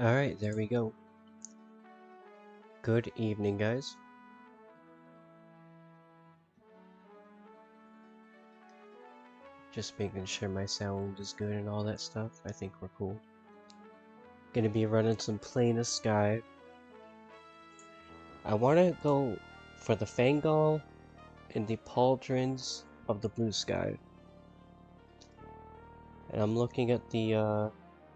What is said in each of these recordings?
Alright, there we go. Good evening, guys. Just making sure my sound is good and all that stuff. I think we're cool. Gonna be running some Plain Sky. I want to go for the Fangol and the Pauldrons of the Blue Sky. And I'm looking at the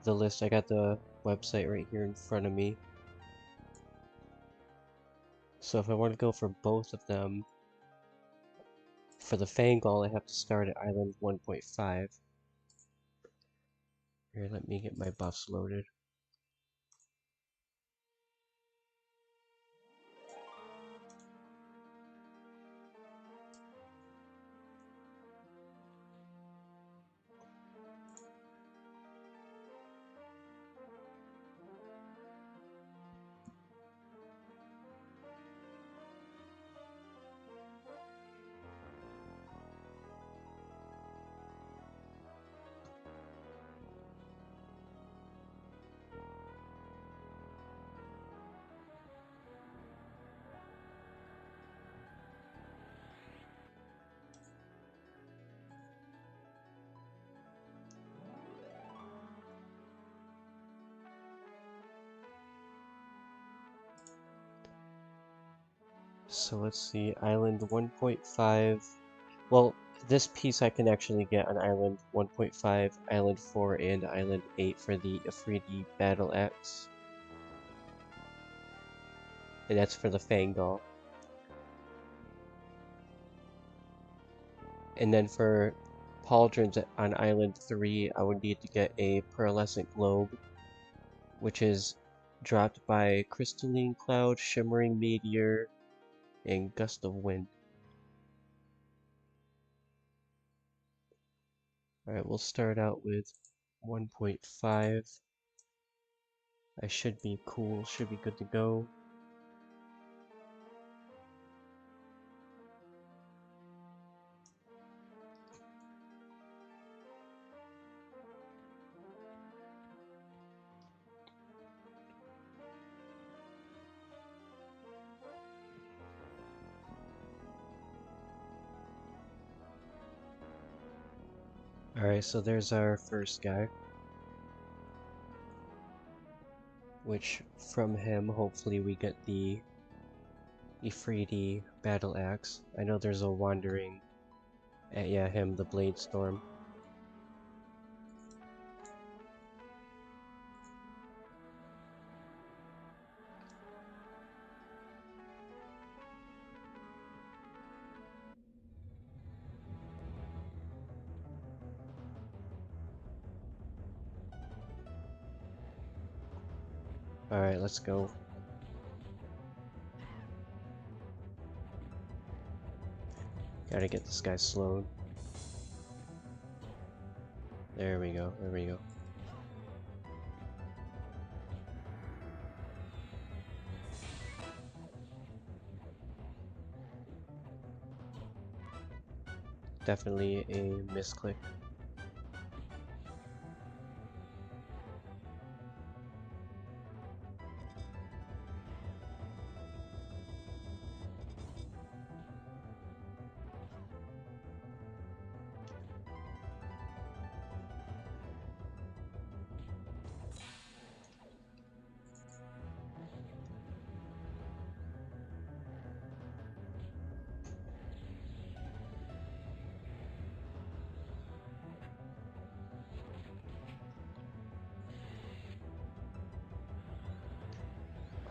list. I got the website right here in front of me. So if I want to go for both of them, for the Fangol, I have to start at Island 1.5. Here, let me get my buffs loaded. So let's see, Island 1.5. Well, this piece I can actually get on Island 1.5, Island 4, and Island 8 for the Afridi Battle Axe. And that's for the Fangol. And then for Pauldrons on Island 3, I would need to get a Pearlescent Globe, which is dropped by Crystalline Cloud, Shimmering Meteor, and Gust of Wind. Alright, we'll start out with 1.5. I should be cool, should be good to go. Alright, so there's our first guy. Which, from him, hopefully we get the Ifriti Battle Axe. I know there's a Wandering... yeah, him, the Blade Storm. Alright, let's go. Gotta get this guy slowed. There we go, there we go. Definitely a misclick.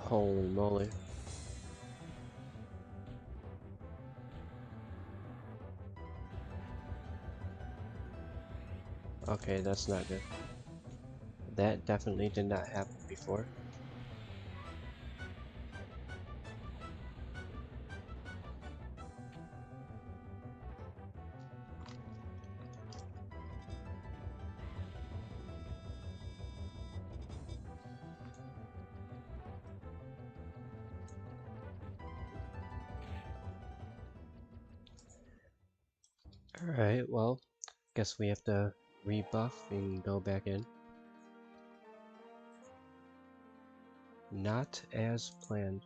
Holy moly. Okay, that's not good. That definitely did not happen before. Alright, well, guess we have to rebuff and go back in. Not as planned.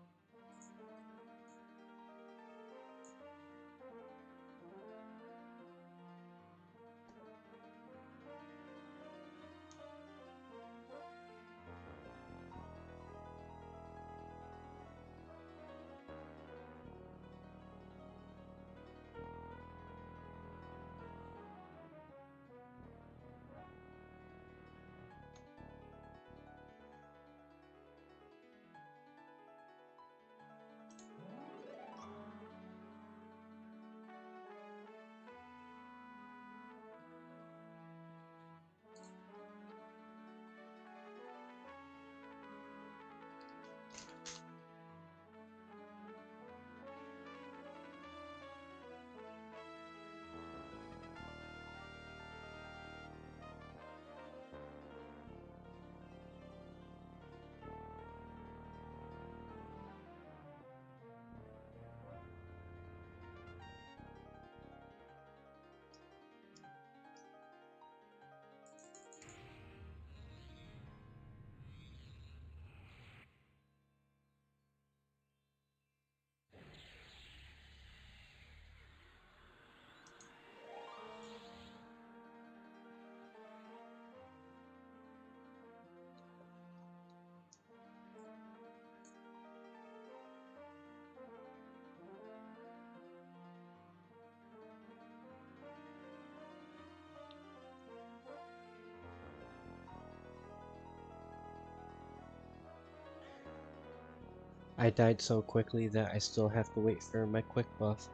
I died so quickly that I still have to wait for my quick buff.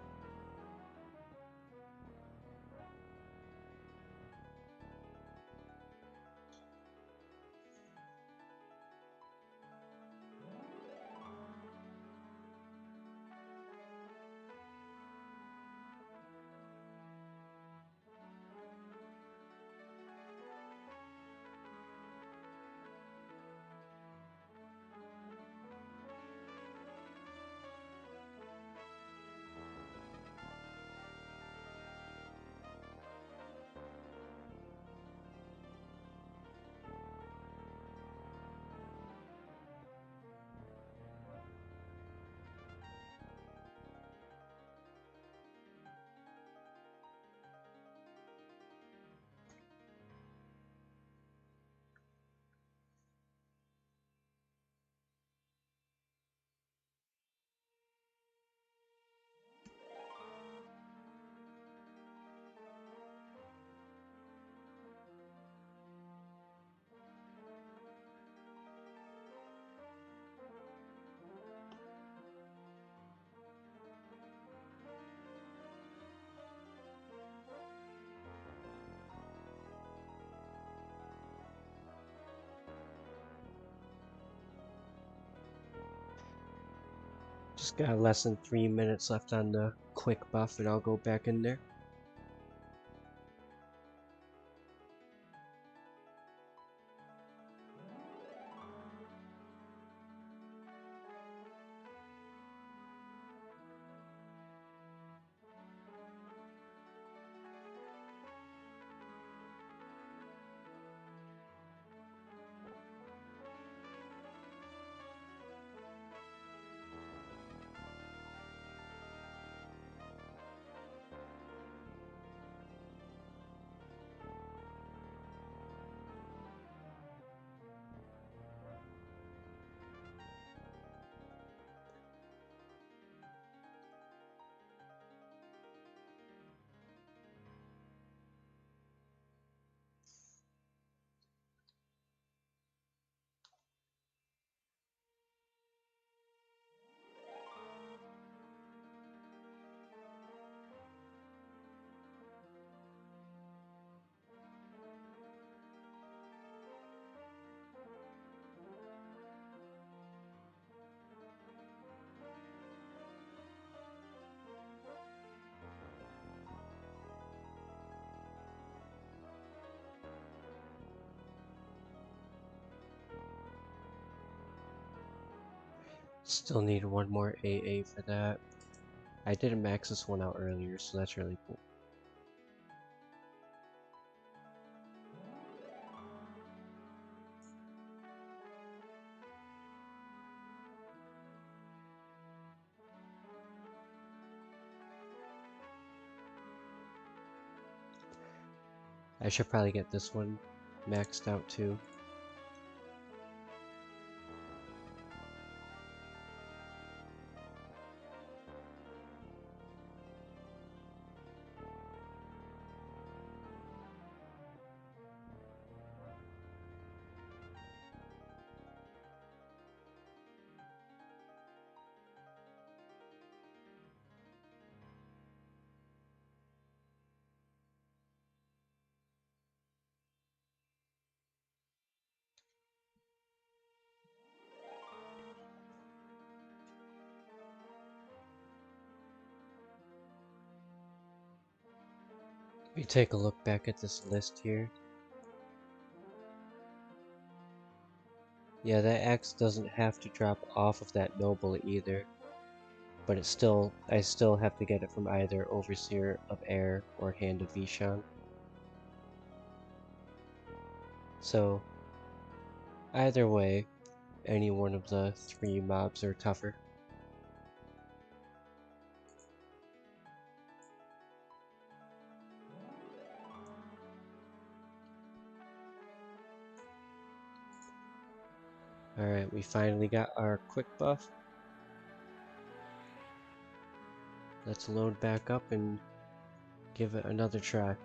Just got less than 3 minutes left on the quick buff and I'll go back in there. Still need one more AA for that. I didn't max this one out earlier, so that's really cool. I should probably get this one maxed out too. We take a look back at this list here. Yeah, that axe doesn't have to drop off of that noble either, but I still have to get it from either Overseer of Air or Hand of Vishan. So, either way, any one of the 3 mobs are tougher. Alright, we finally got our quick buff. Let's load back up and give it another try.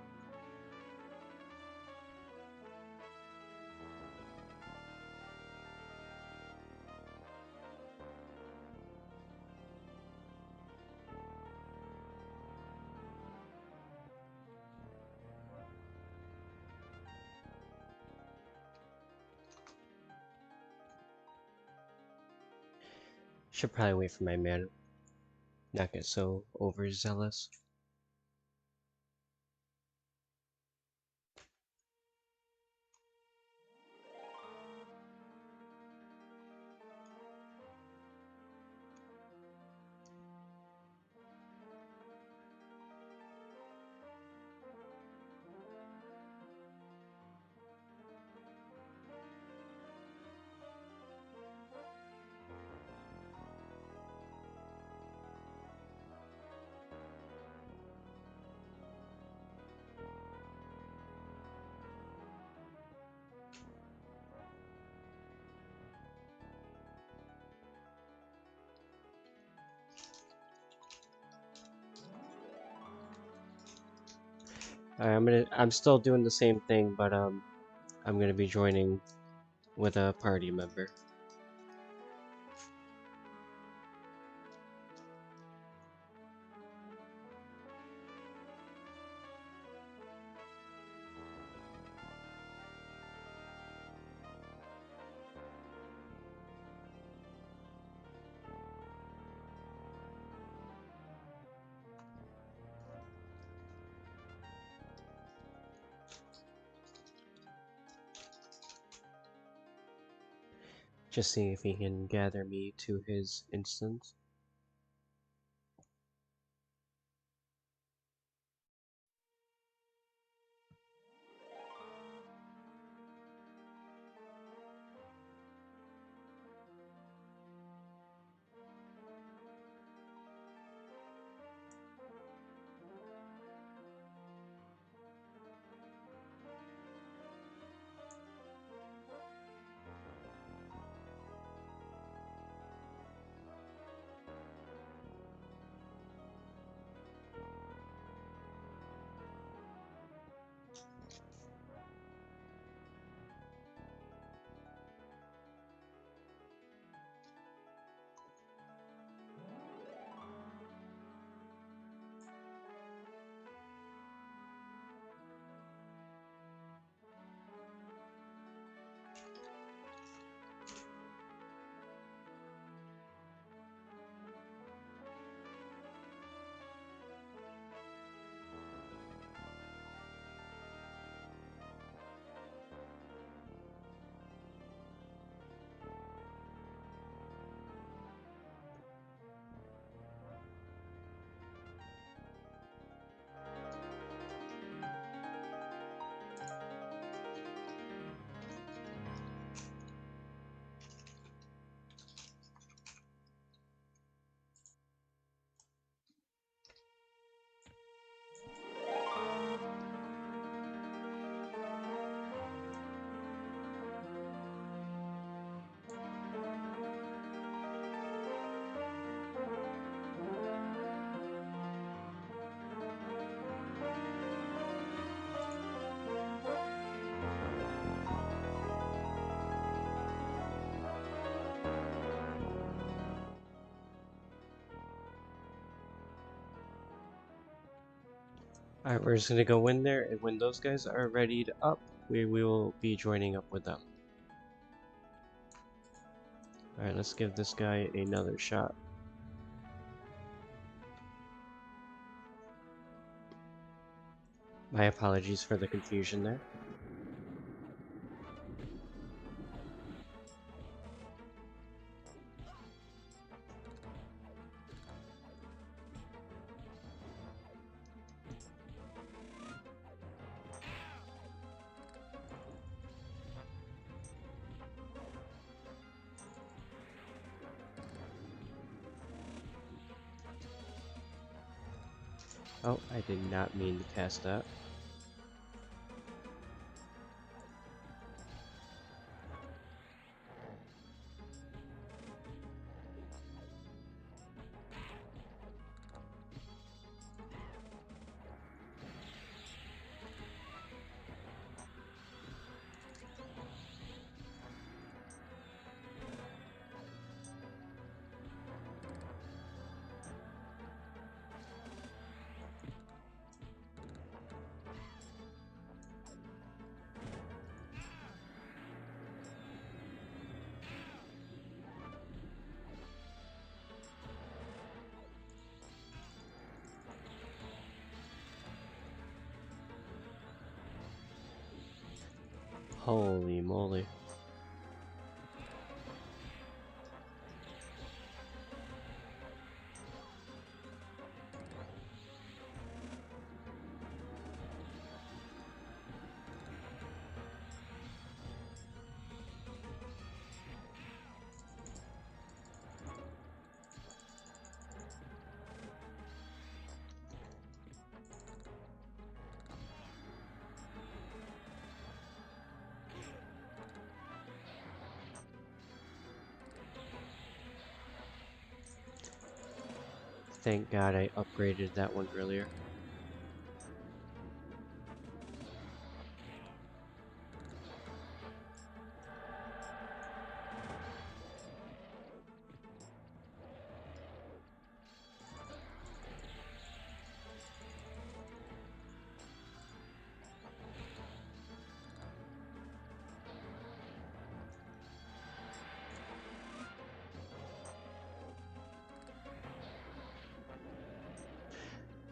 Should probably wait for my mana, not get so overzealous. Alright, I'm still doing the same thing, but I'm gonna be joining with a party member. Just seeing if he can gather me to his instance. Alright, we're just gonna go in there, and when those guys are ready to up, we will be joining up with them. Alright, let's give this guy another shot. My apologies for the confusion there. Oh, I did not mean to cast that. Holy moly. Thank God I upgraded that one earlier.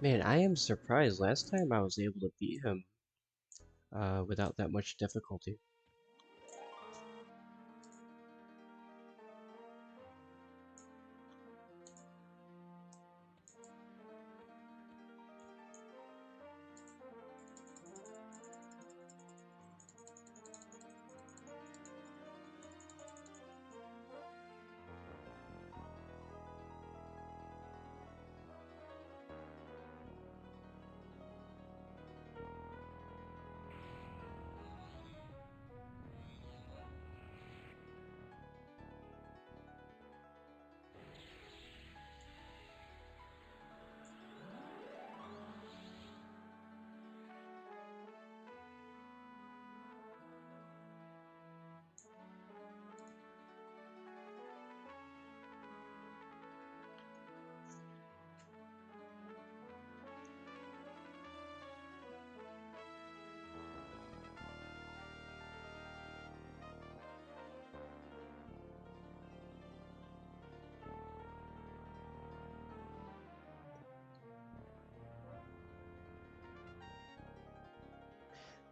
Man, I am surprised. Last time I was able to beat him without that much difficulty.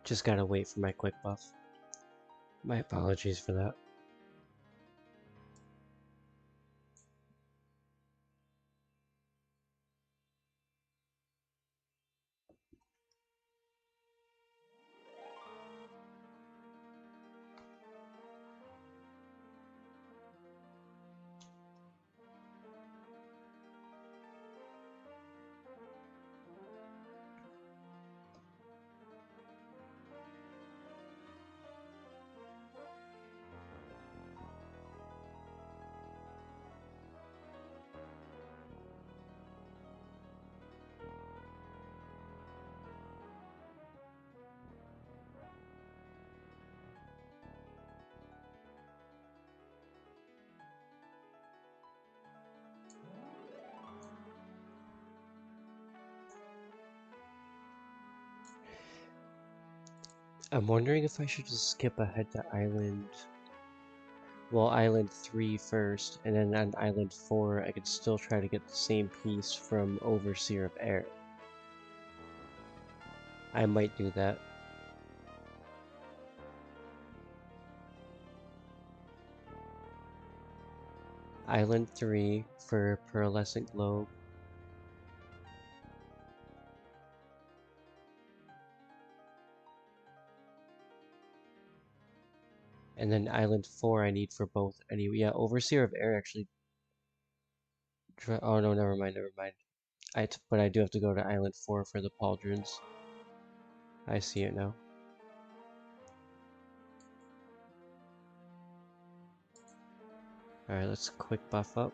Just gotta wait for my quick buff. My apologies for that. I'm wondering if I should just skip ahead to Island 3 first, and then on Island 4 I could still try to get the same piece from Overseer of Air. I might do that. Island 3 for Pearlescent Globe. And then Island 4 I need for both anyway. Yeah, Overseer of Air actually... Oh no, never mind. But I do have to go to Island 4 for the Pauldrons. I see it now. Alright, let's quick buff up.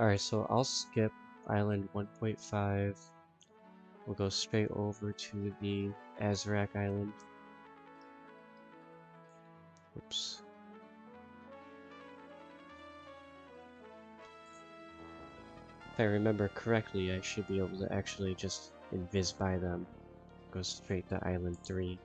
Alright, so I'll skip Island 1.5. We'll go straight over to the Azrak Island. Oops. If I remember correctly, I should be able to actually just invis by them. Go straight to Island 3.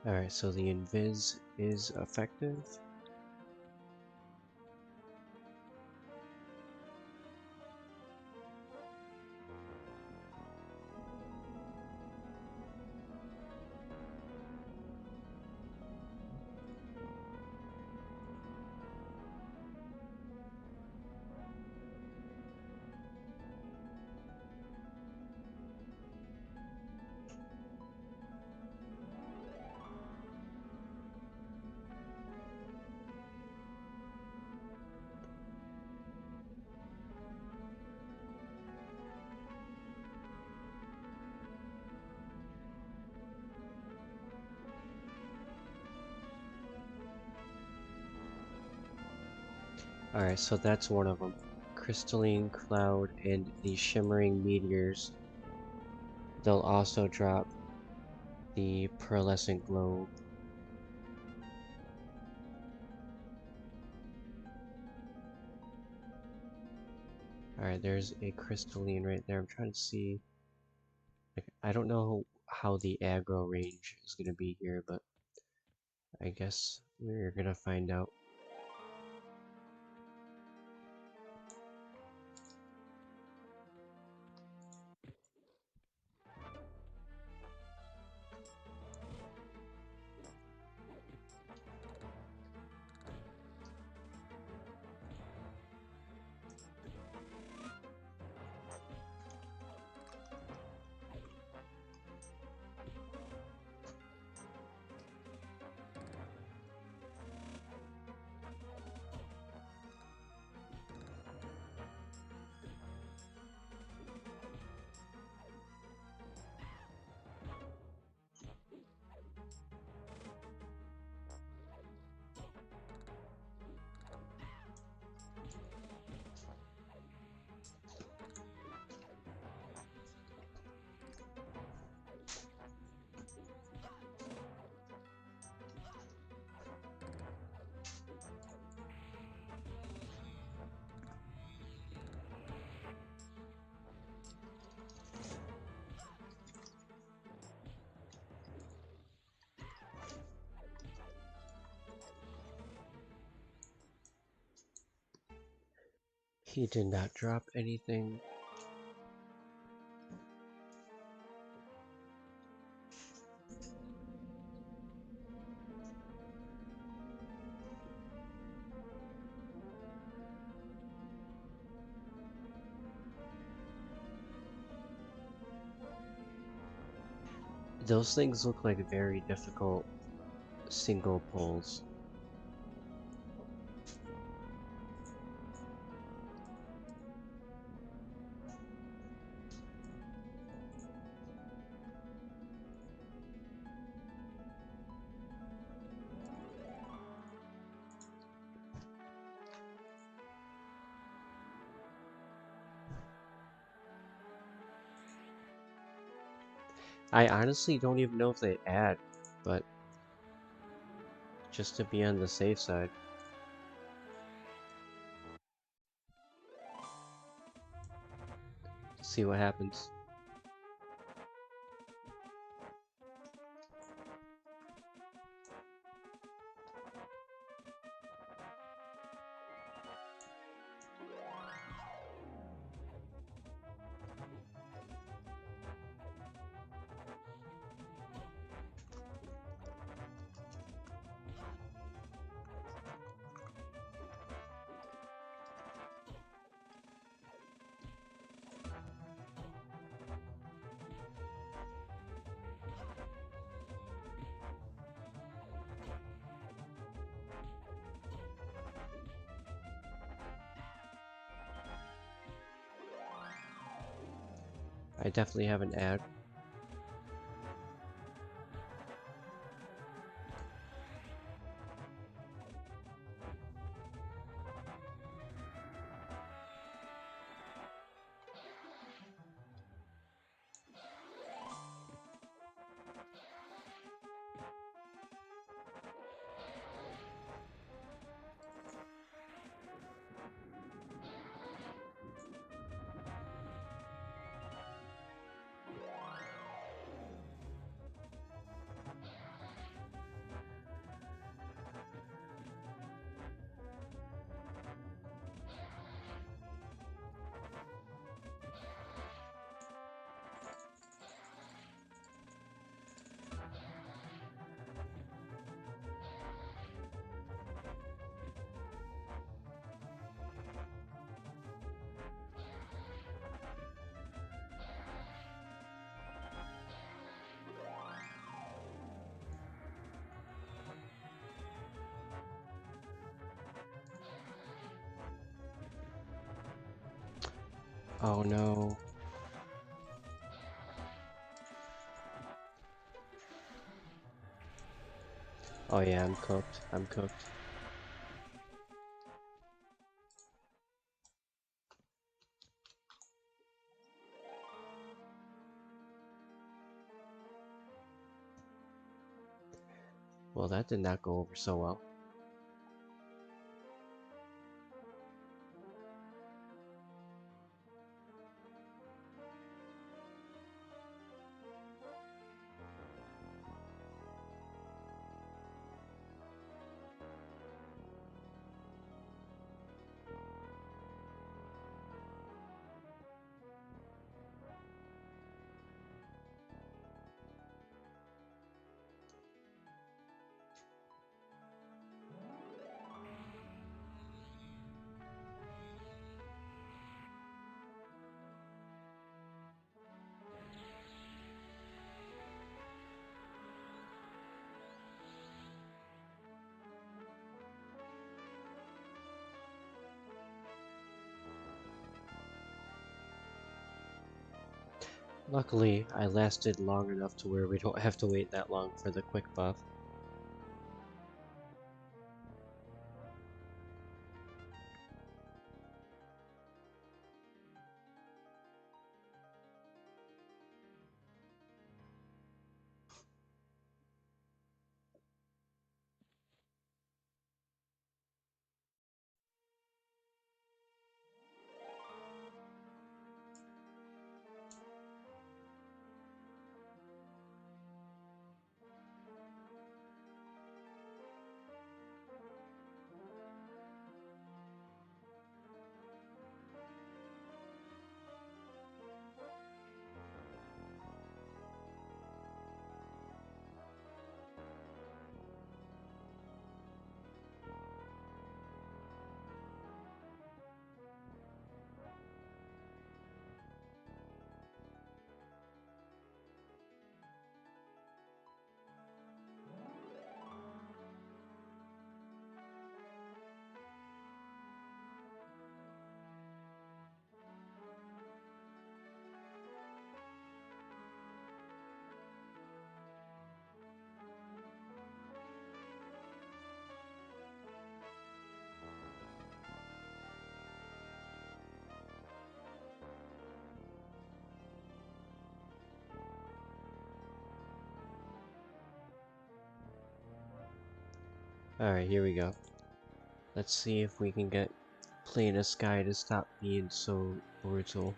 Alright, so the invis is effective. Alright, so that's one of them. Crystalline Cloud and the Shimmering Meteors. They'll also drop the Pearlescent Globe. Alright, there's a Crystalline right there. I'm trying to see... Like, I don't know how the aggro range is going to be here, but I guess we're going to find out. He did not drop anything. Those things look like very difficult single pulls. I honestly don't even know if they add, but just to be on the safe side. See what happens. I definitely have an ad. Oh no. Oh yeah, I'm cooked. I'm cooked. Well, that did not go over so well. Luckily, I lasted long enough to where we don't have to wait that long for the quick buff. Alright, here we go. Let's see if we can get Plain Sky to stop being so brutal.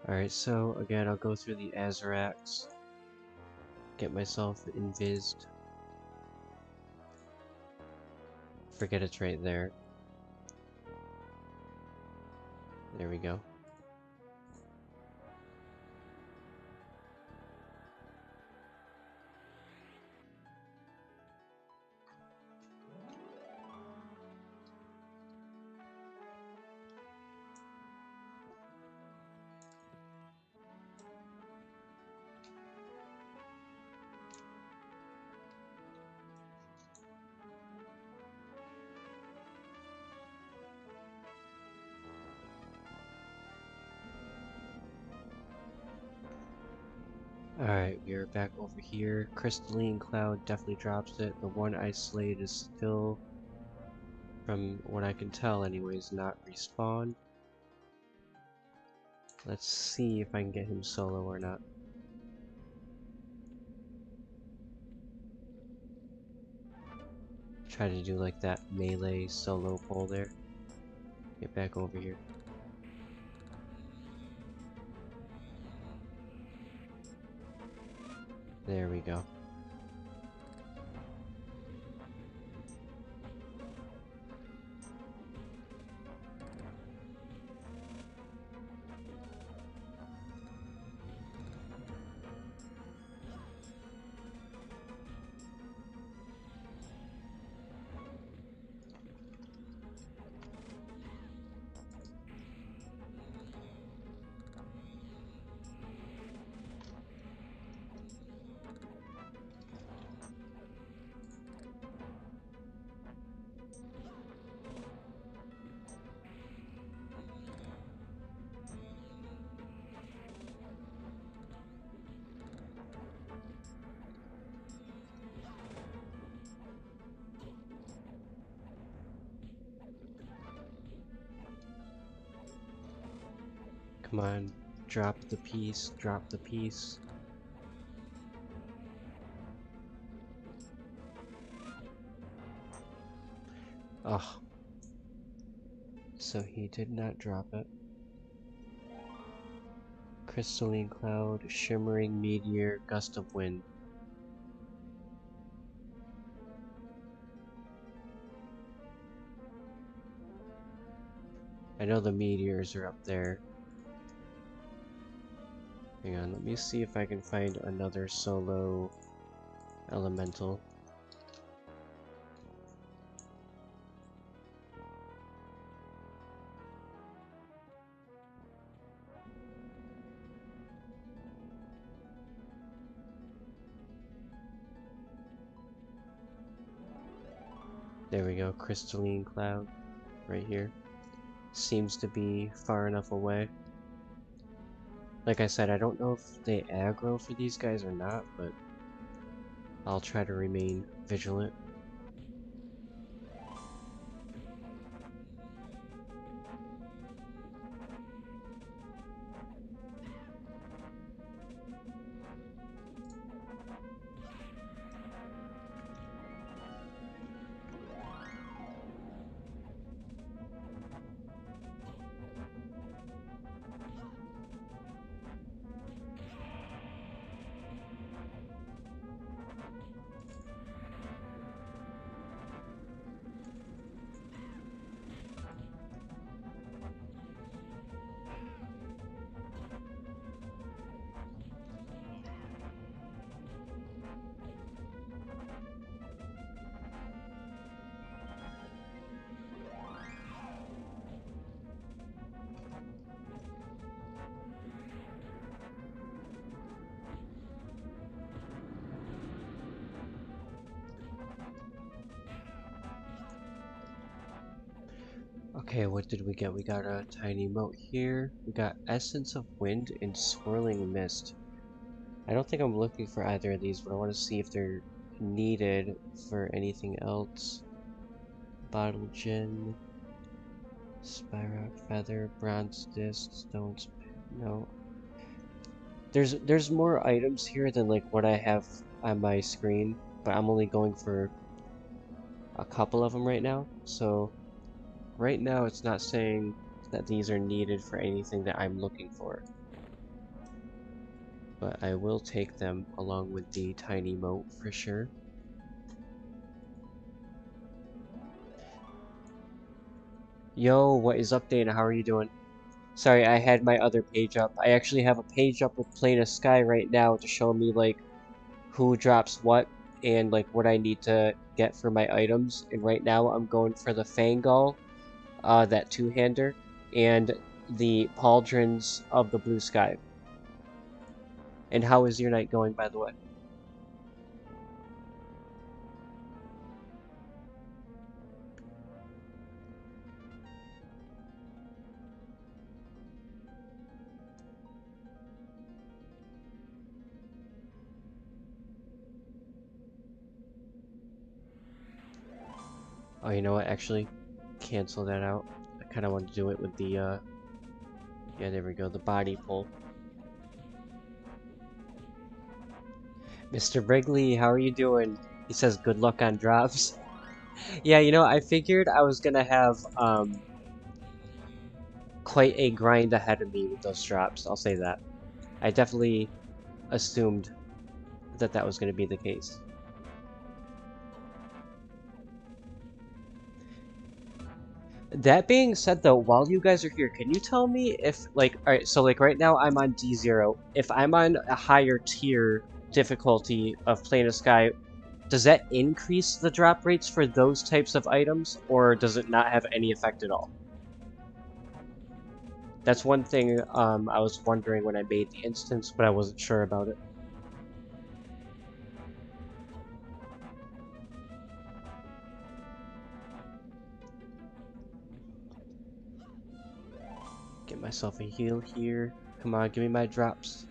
Alright, so again, I'll go through the Azaracs, get myself invised. Forget it's right there. There we go. Alright, we are back over here. Crystalline Cloud definitely drops it. The one I slayed is still, from what I can tell anyways, not respawned. Let's see if I can get him solo or not. Try to do like that melee solo pull there. Get back over here. There we go. Come on, drop the piece, drop the piece. Oh. So he did not drop it. Crystalline Cloud, Shimmering Meteor, Gust of Wind. I know the meteors are up there. Hang on, let me see if I can find another solo elemental. There we go, Crystalline Cloud, right here. Seems to be far enough away. Like I said, I don't know if they aggro for these guys or not, but I'll try to remain vigilant. Okay, what did we get? We got a tiny moat here. We got Essence of Wind and Swirling Mist. I don't think I'm looking for either of these, but I want to see if they're needed for anything else. Bottle Gin, Spyrock Feather, Bronze Disc, Stones. No. There's more items here than like what I have on my screen, but I'm only going for a couple of them right now. So right now it's not saying that these are needed for anything that I'm looking for. But I will take them along with the tiny moat for sure. Yo, what is up, Dana? How are you doing? Sorry, I had my other page up. I actually have a page up with Plane of Sky right now to show me like who drops what and like what I need to get for my items. And right now I'm going for the Fangol, that two-hander, and the Pauldrons of the Blue Sky. And how is your night going, by the way? Oh, you know what? Actually, cancel that out. I kind of want to do it with the, yeah, there we go, the body pull. Mr. Brigley, how are you doing? He says good luck on drops. Yeah, you know, I figured I was gonna have, quite a grind ahead of me with those drops, I'll say that. I definitely assumed that that was gonna be the case. That being said, though, while you guys are here, can you tell me if, like, alright, so, like, right now I'm on D0. If I'm on a higher tier difficulty of Plane of Sky, does that increase the drop rates for those types of items, or does it not have any effect at all? That's one thing I was wondering when I made the instance, but I wasn't sure about it. Get myself a heal here. Come on, give me my drops.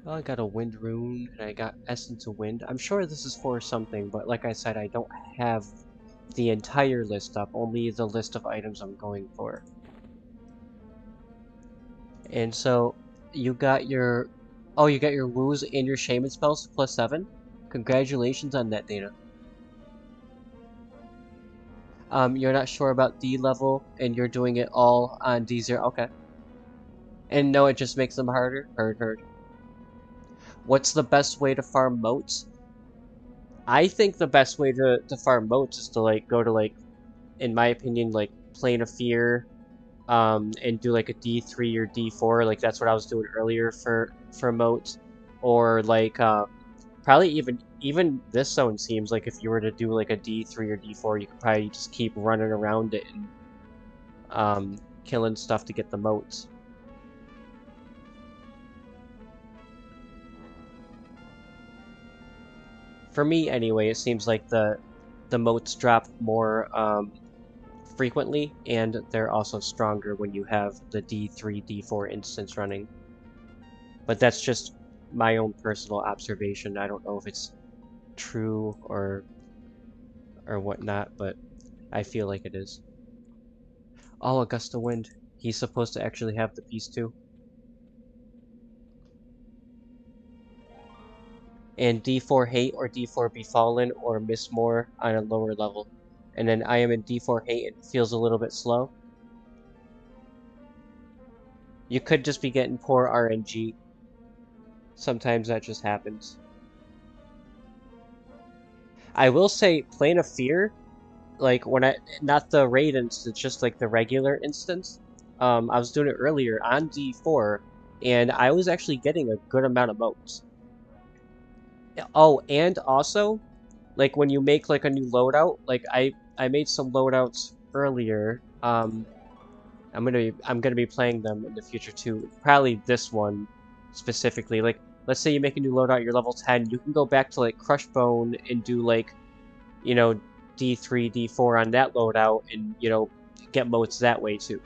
Oh, I got a Wind Rune, and I got Essence of Wind. I'm sure this is for something, but like I said, I don't have the entire list up, only the list of items I'm going for. And so, you got your... Oh, you got your woos and your shaman spells +7? Congratulations on that, Dana. You're not sure about D level, and you're doing it all on D0. Okay. And no, it just makes them harder? Heard. What's the best way to farm moats? I think the best way to farm moats is to, like, go to, like, in my opinion, like, Plane of Fear, and do, like, a D3 or D4. Like, that's what I was doing earlier for moats. Or, like, probably even this zone seems like if you were to do, like, a D3 or D4, you could probably just keep running around it and, killing stuff to get the moats. For me, anyway, it seems like the moats drop more frequently, and they're also stronger when you have the D3, D4 instance running. But that's just my own personal observation. I don't know if it's true or whatnot, but I feel like it is. Oh, a gust of wind. He's supposed to actually have the piece too. And D4 Hate or D4 Befallen or Miss More on a lower level. And then I am in D4 Hate, it feels a little bit slow. You could just be getting poor RNG. Sometimes that just happens. I will say, Plane of Fear, like, when not the raid instance, just like the regular instance, I was doing it earlier on D4, and I was actually getting a good amount of motes. Oh, and also, like, when you make, like, a new loadout, like, I made some loadouts earlier, I'm gonna be playing them in the future too. Probably this one specifically. Like, let's say you make a new loadout, you're level 10, you can go back to, like, Crushbone and do, like, you know, D3, D4 on that loadout and, you know, get motes that way too.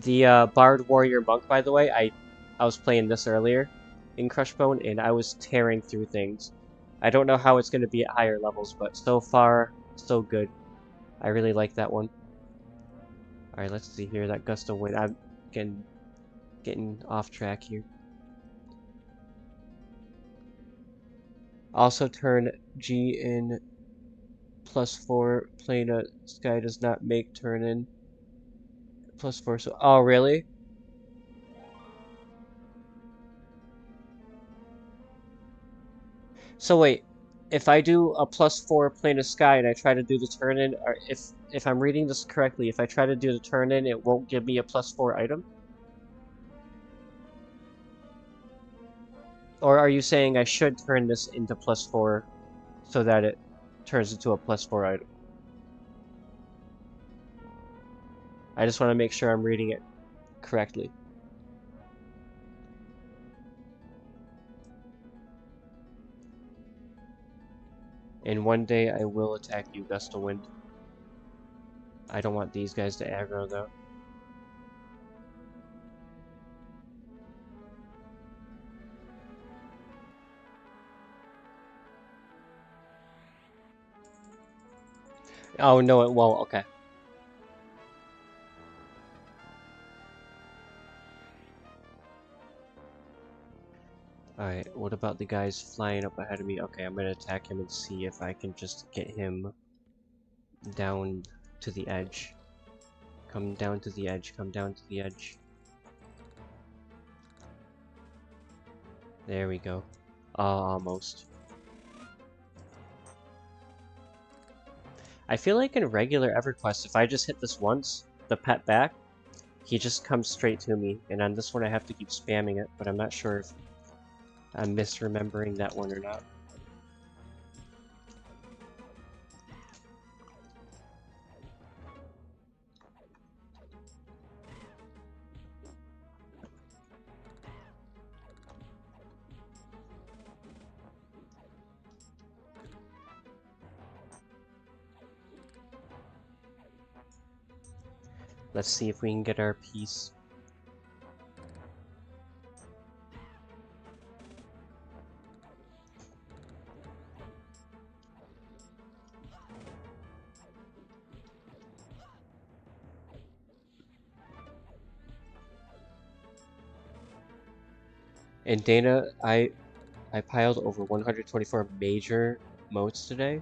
The Bard Warrior Monk, by the way, I was playing this earlier in Crushbone, and I was tearing through things. I don't know how it's going to be at higher levels, but so far, so good. I really like that one. Alright, let's see here. That gust of wind. I'm getting off track here. Also turn G in +4. Plane a sky does not make turn in +4. So, oh, really? So wait, if I do a +4 plane of sky and I try to do the turn in, or if I'm reading this correctly, if I try to do the turn in, it won't give me a +4 item? Or are you saying I should turn this into +4 so that it turns into a +4 item? I just want to make sure I'm reading it correctly. And one day I will attack you, Gust of Wind. I don't want these guys to aggro though. Oh no, it won't. Okay. Alright, what about the guys flying up ahead of me? Okay, I'm gonna attack him and see if I can just get him down to the edge. Come down to the edge, come down to the edge. There we go. Almost. I feel like in regular EverQuest, if I just hit this once, the pet back, he just comes straight to me, and on this one I have to keep spamming it, but I'm not sure if I'm misremembering that one or not. Let's see if we can get our piece. And Dana, I piled over 124 major motes today.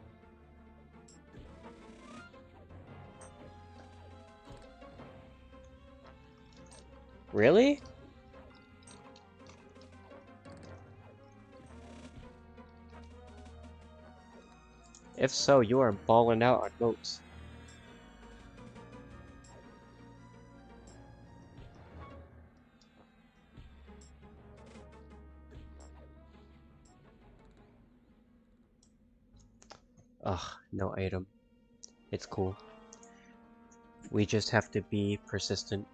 Really? If so, you are balling out on motes. Ugh, no item. It's cool. We just have to be persistent.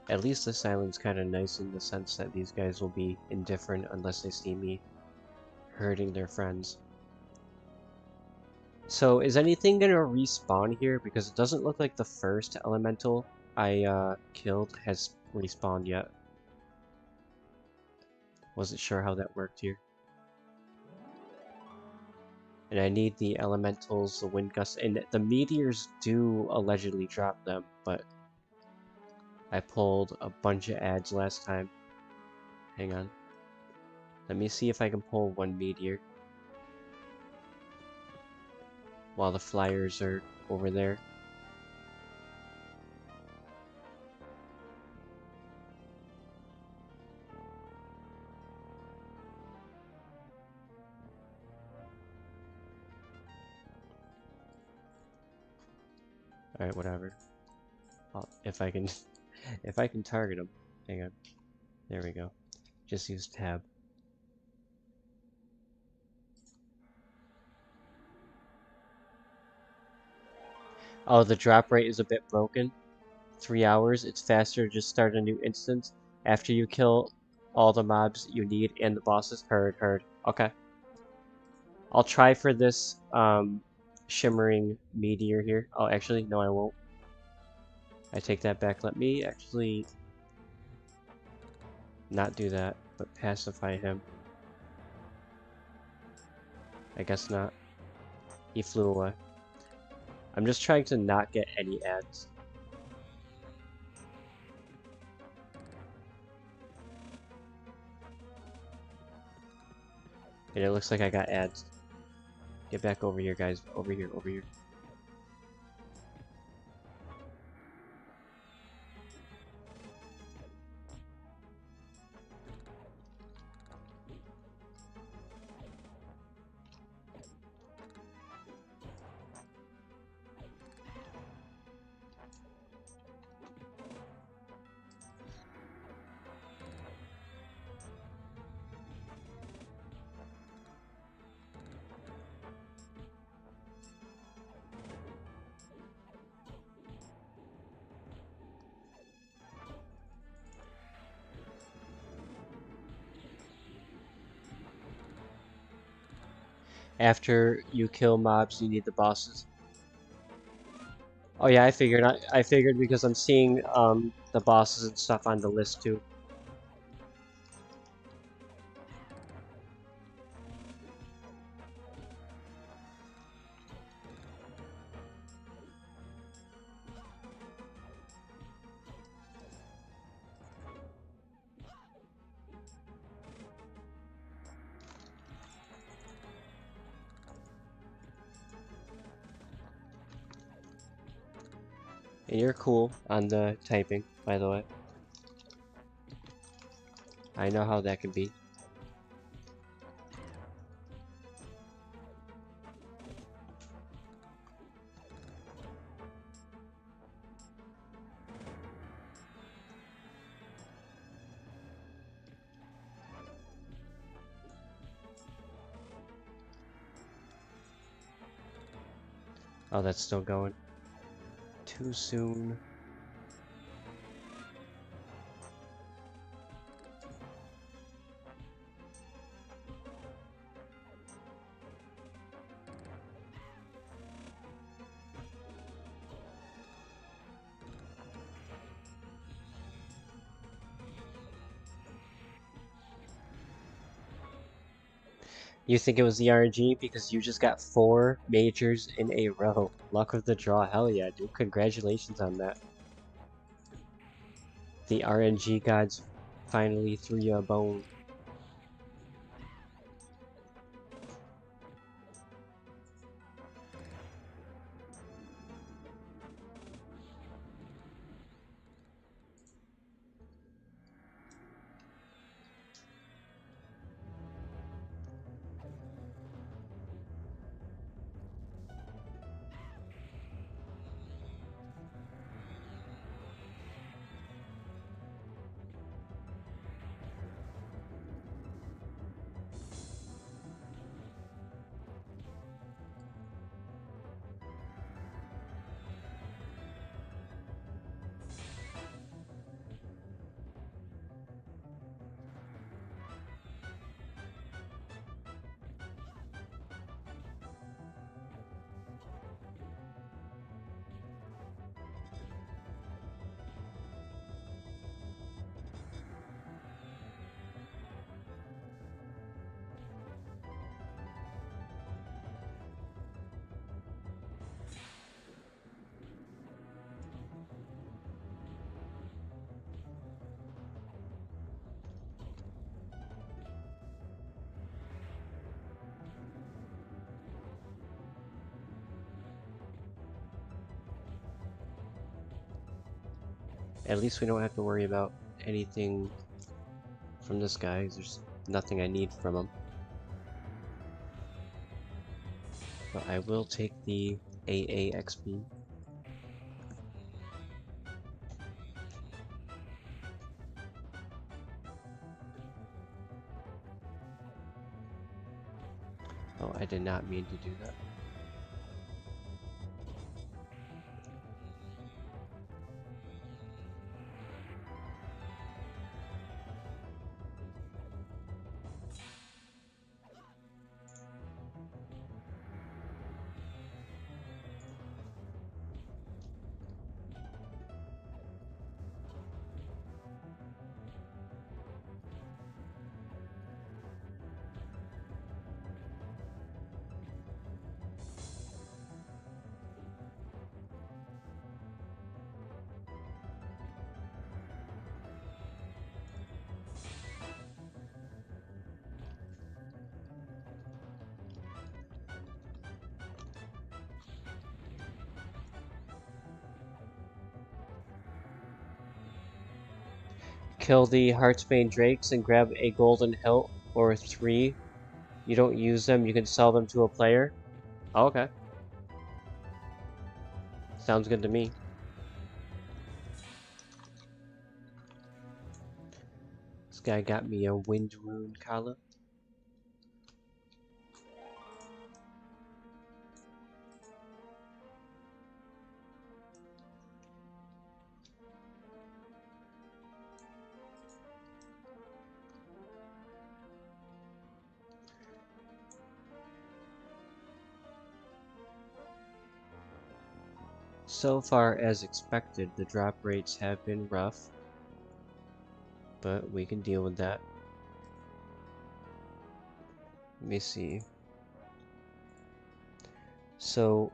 At least this island's kind of nice in the sense that these guys will be indifferent unless they see me hurting their friends. So, is anything gonna respawn here? Because it doesn't look like the first elemental I killed has respawned yet. Wasn't sure how that worked here. And I need the elementals, the wind gusts, and the meteors do allegedly drop them, but I pulled a bunch of ads last time. Hang on. Let me see if I can pull one meteor while the flyers are over there. Alright, whatever. If I can if I can target them. Hang on. There we go. Just use tab. Oh, the drop rate is a bit broken. 3 hours. It's faster to just start a new instance after you kill all the mobs you need and the bosses. Heard. Okay. I'll try for this shimmering meteor here. Oh, actually, no, I won't. I take that back. Let me actually not do that, but pacify him. I guess not. He flew away. I'm just trying to not get any ads. And it looks like I got ads. Get back over here, guys. Over here. After you kill mobs, you need the bosses. Oh yeah, I figured. I figured because I'm seeing the bosses and stuff on the list too. And you're cool on the typing, by the way. I know how that can be. Oh, that's still going. Too soon. You think it was the RNG because you just got 4 majors in a row. Luck of the draw. Hell yeah, dude. Congratulations on that. The RNG gods finally threw you a bone. At least we don't have to worry about anything from this guy. There's nothing I need from him. But I will take the AAXP. Oh, I did not mean to do that. kill the Heartsbane Drakes and grab a golden hilt or 3. You don't use them, you can sell them to a player. Oh, okay. Sounds good to me. This guy got me a Wind Rune Kala. So far as expected, the drop rates have been rough, but we can deal with that. Let me see. So,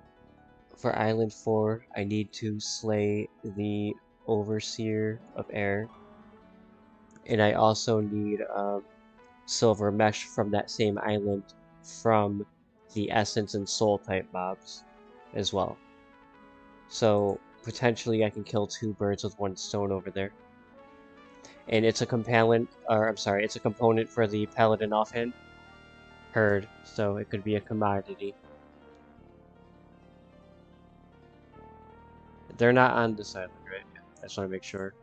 for Island 4, I need to slay the Overseer of Air, and I also need Silver Mesh from that same island from the Essence and Soul type mobs as well. So, potentially I can kill 2 birds with 1 stone over there. And it's a component for the Paladin offhand herd, so it could be a commodity. They're not on this island, right? I just want to make sure.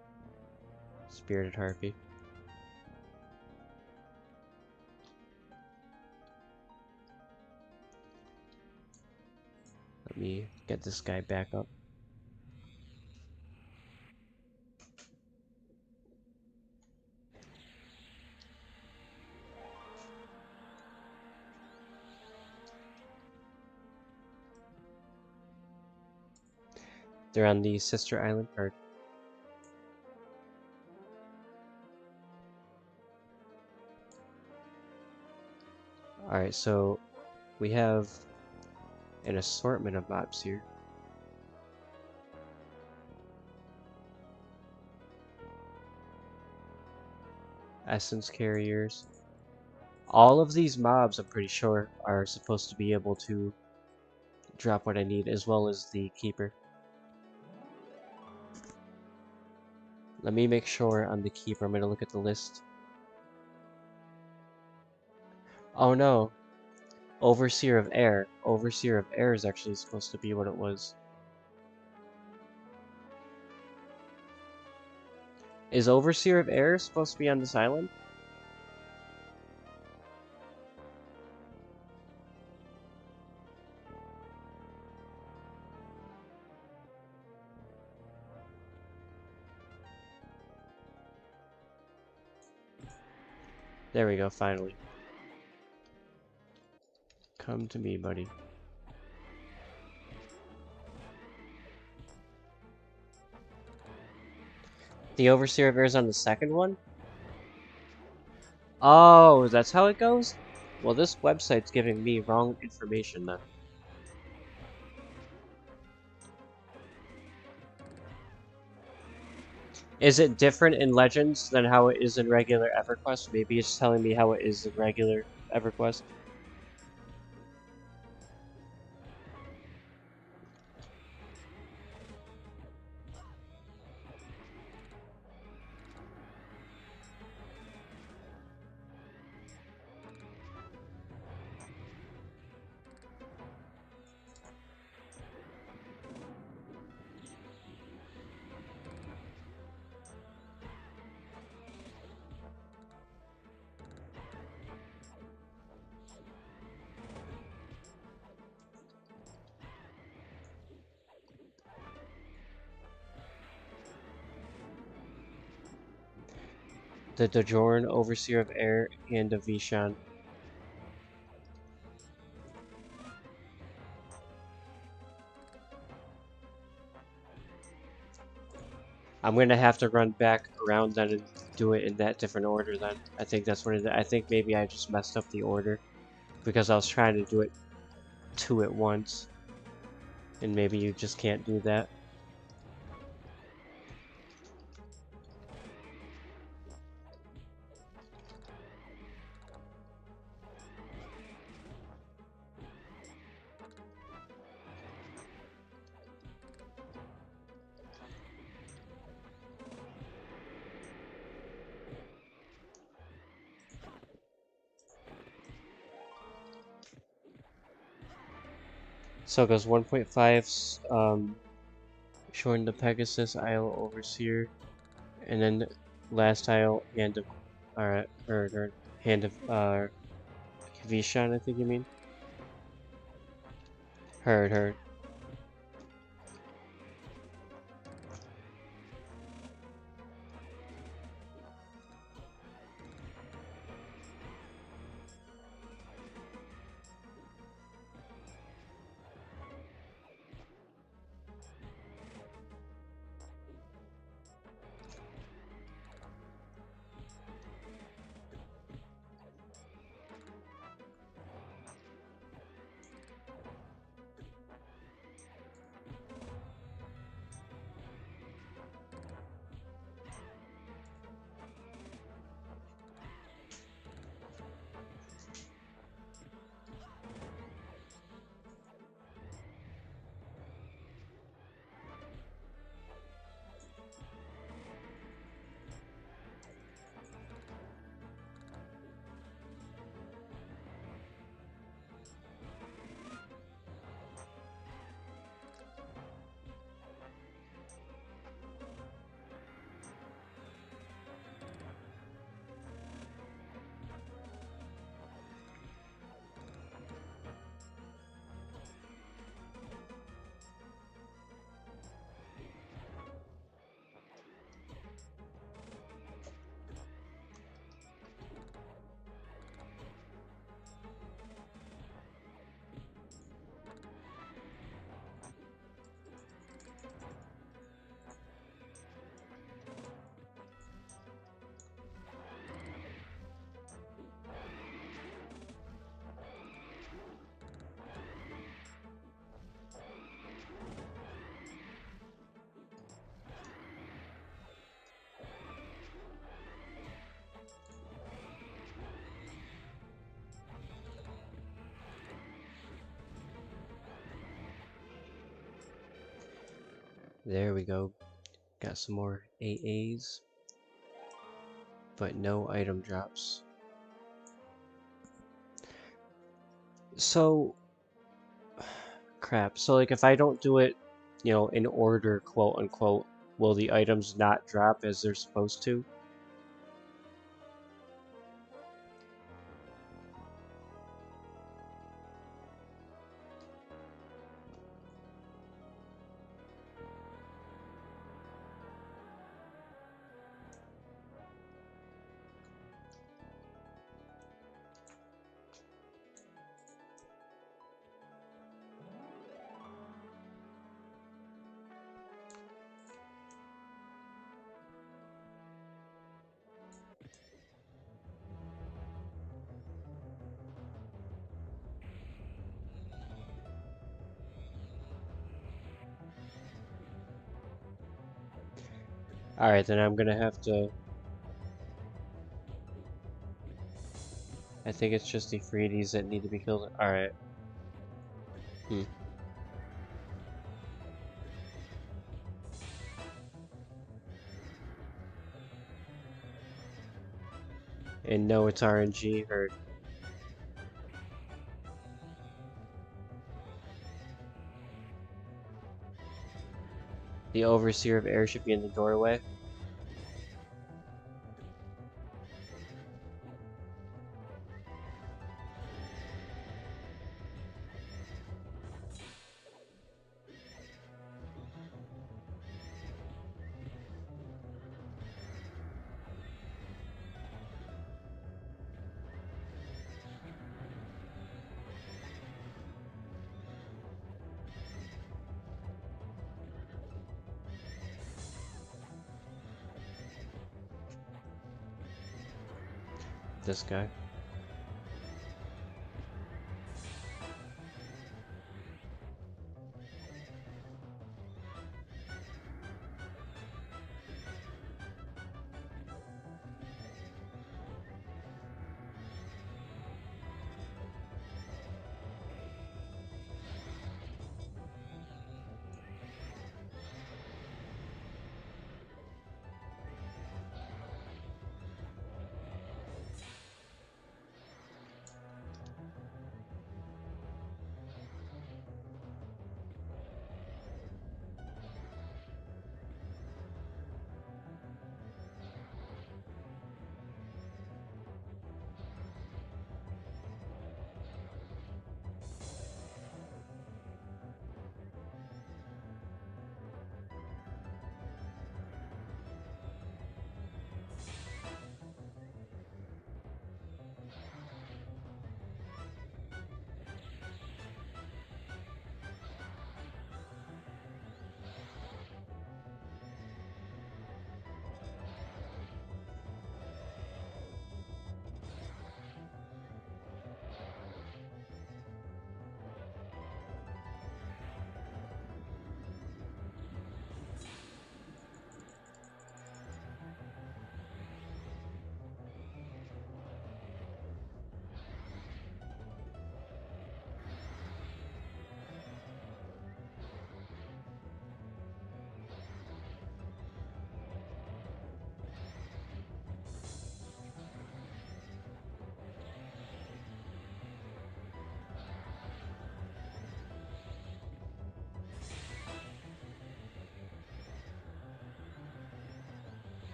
Spirited Harpy. Let me get this guy back up. They're on the sister island herd. Alright, so we have an assortment of mobs here. Essence carriers. All of these mobs, I'm pretty sure, are supposed to be able to drop what I need, as well as the Keeper. Let me make sure on the Keeper. I'm going to look at the list. Oh no. Overseer of Air. Overseer of Air is actually supposed to be what it was. Is Overseer of Air supposed to be on this island? There we go, finally. Come to me, buddy. The Overseer of Air is on the second one? Oh, that's how it goes? Well, this website's giving me wrong information then. Is it different in Legends than how it is in regular EverQuest? Maybe it's telling me how it is in regular EverQuest. The Dajorn, Overseer of Air, and a Vishan. I'm gonna have to run back around then and do it in that different order then. I think that's what it is. I think maybe I just messed up the order because I was trying to do it 2 at once. And maybe you just can't do that. So it goes 1.5, showing the Pegasus Isle Overseer, and then last tile, Hand of, or Hand of, Vishan, I think you mean? Heard. There we go. Got some more AAs, but no item drops. So, crap. So, like, if I don't do it, you know, in order, quote unquote, will the items not drop as they're supposed to? Alright, then I'm gonna have to... I think it's just the Freedies that need to be killed. Alright. Hmm. And no, it's RNG, or... The Overseer of Air should be in the doorway. This guy.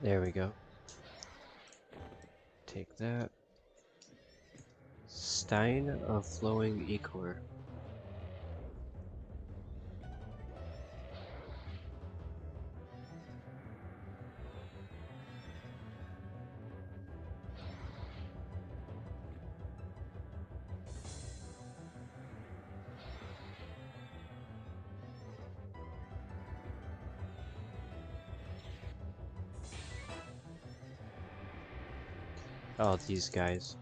There we go. Take that. Stein of Flowing Ichor. Oh, these guys.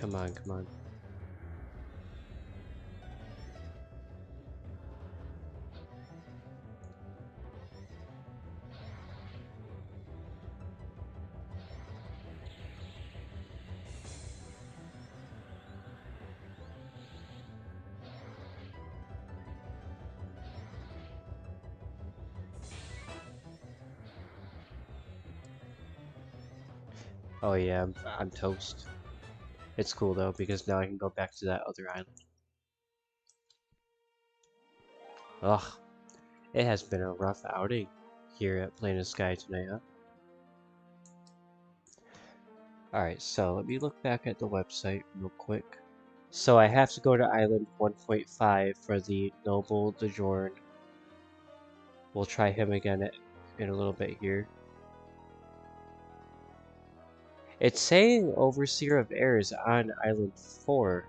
Come on, come on. Oh yeah, I'm toast. It's cool though, because now I can go back to that other island. Ugh, it has been a rough outing here at Plain of Sky tonight, huh? Alright, so let me look back at the website real quick. So I have to go to Island 1.5 for the Noble de Jorn. We'll try him again in a little bit here. It's saying Overseer of Air is on Island 4.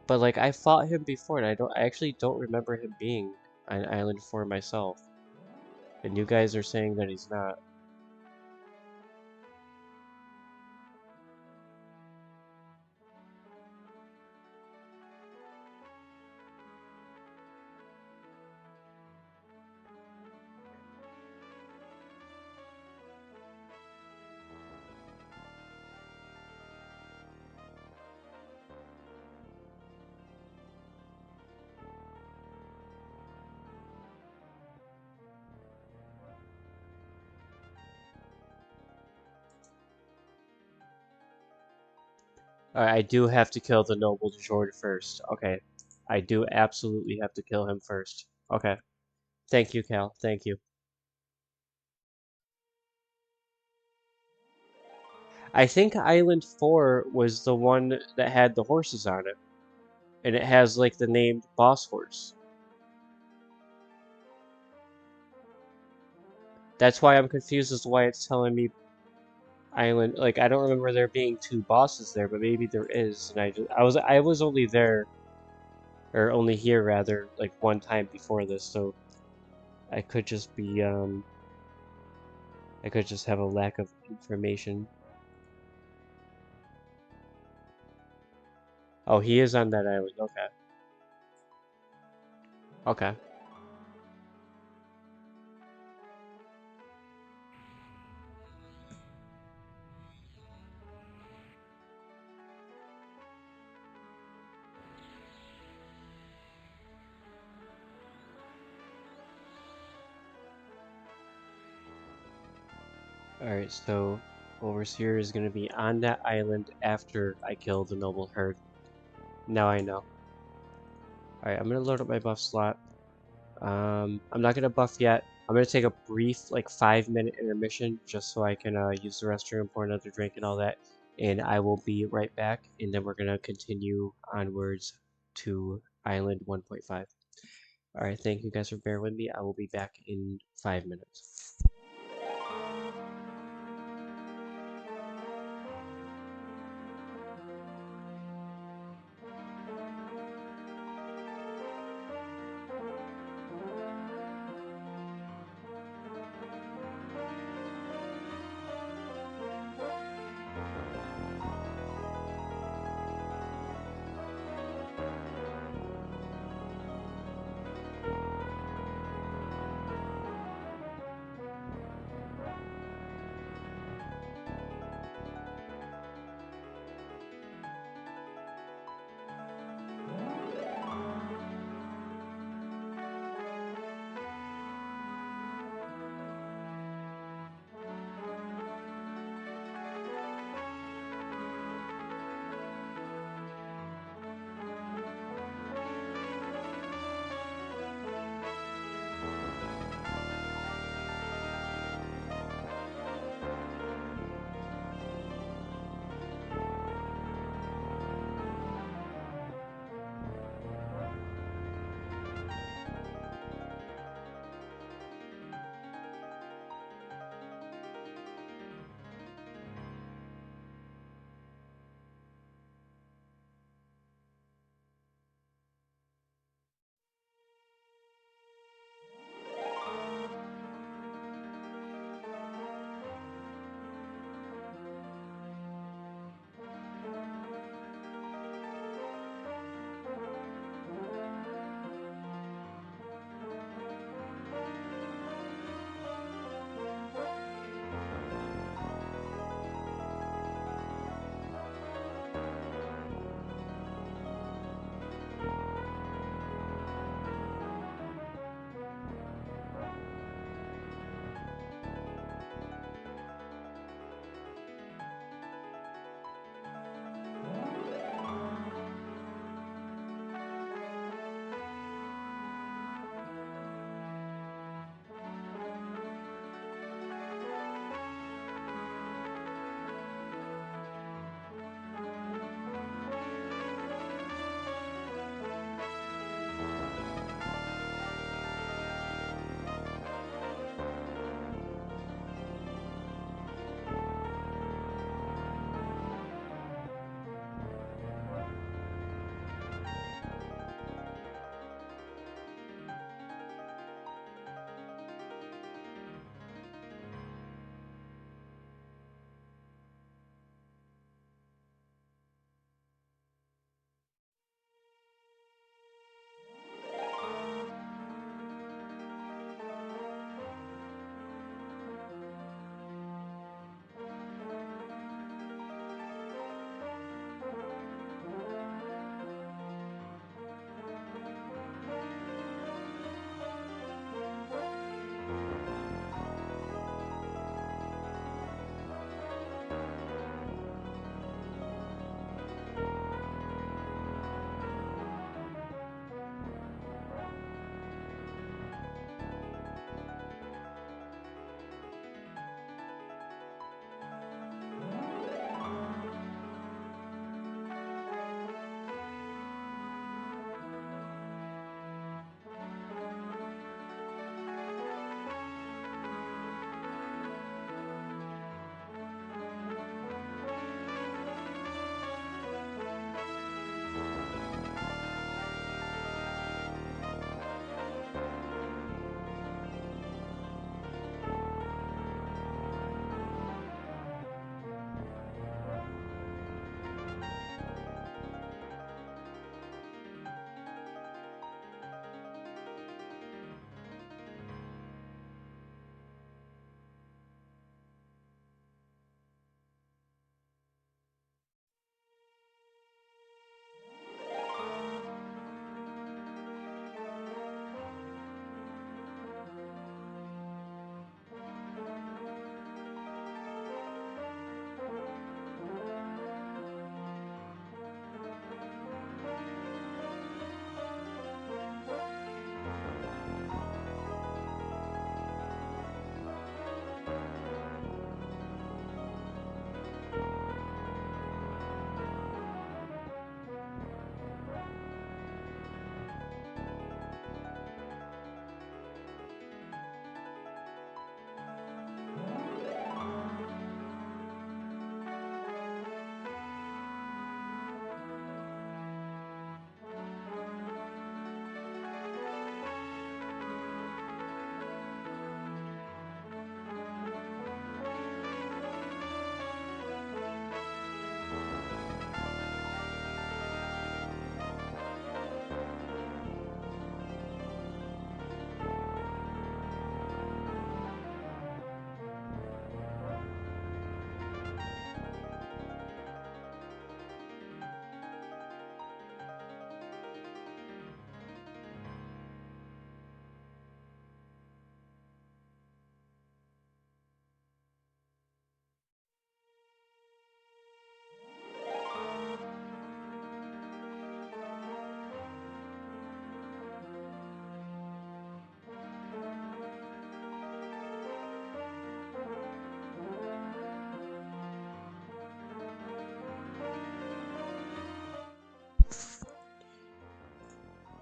But like I fought him before and I actually don't remember him being on Island 4 myself. And you guys are saying that he's not. Alright, I do have to kill the Noble de Jordan first. Okay. I do absolutely have to kill him first. Okay. Thank you, Cal. Thank you. I think Island 4 was the one that had the horses on it. And it has like the named boss horse. That's why I'm confused as to why it's telling me Island. Like I don't remember there being two bosses there, but maybe there is. And I was only there, or only here rather, like one time before this, so I could just be I could just have a lack of information. Oh, he is on that island. Okay. Okay. Alright, so Overseer is going to be on that island after I kill the noble herd. Now I know. Alright, I'm going to load up my buff slot. I'm not going to buff yet. I'm going to take a brief, like 5-minute intermission just so I can use the restroom, pour another drink and all that. And I will be right back. And then we're going to continue onwards to Island 1.5. Alright, thank you guys for bearing with me. I will be back in 5 minutes.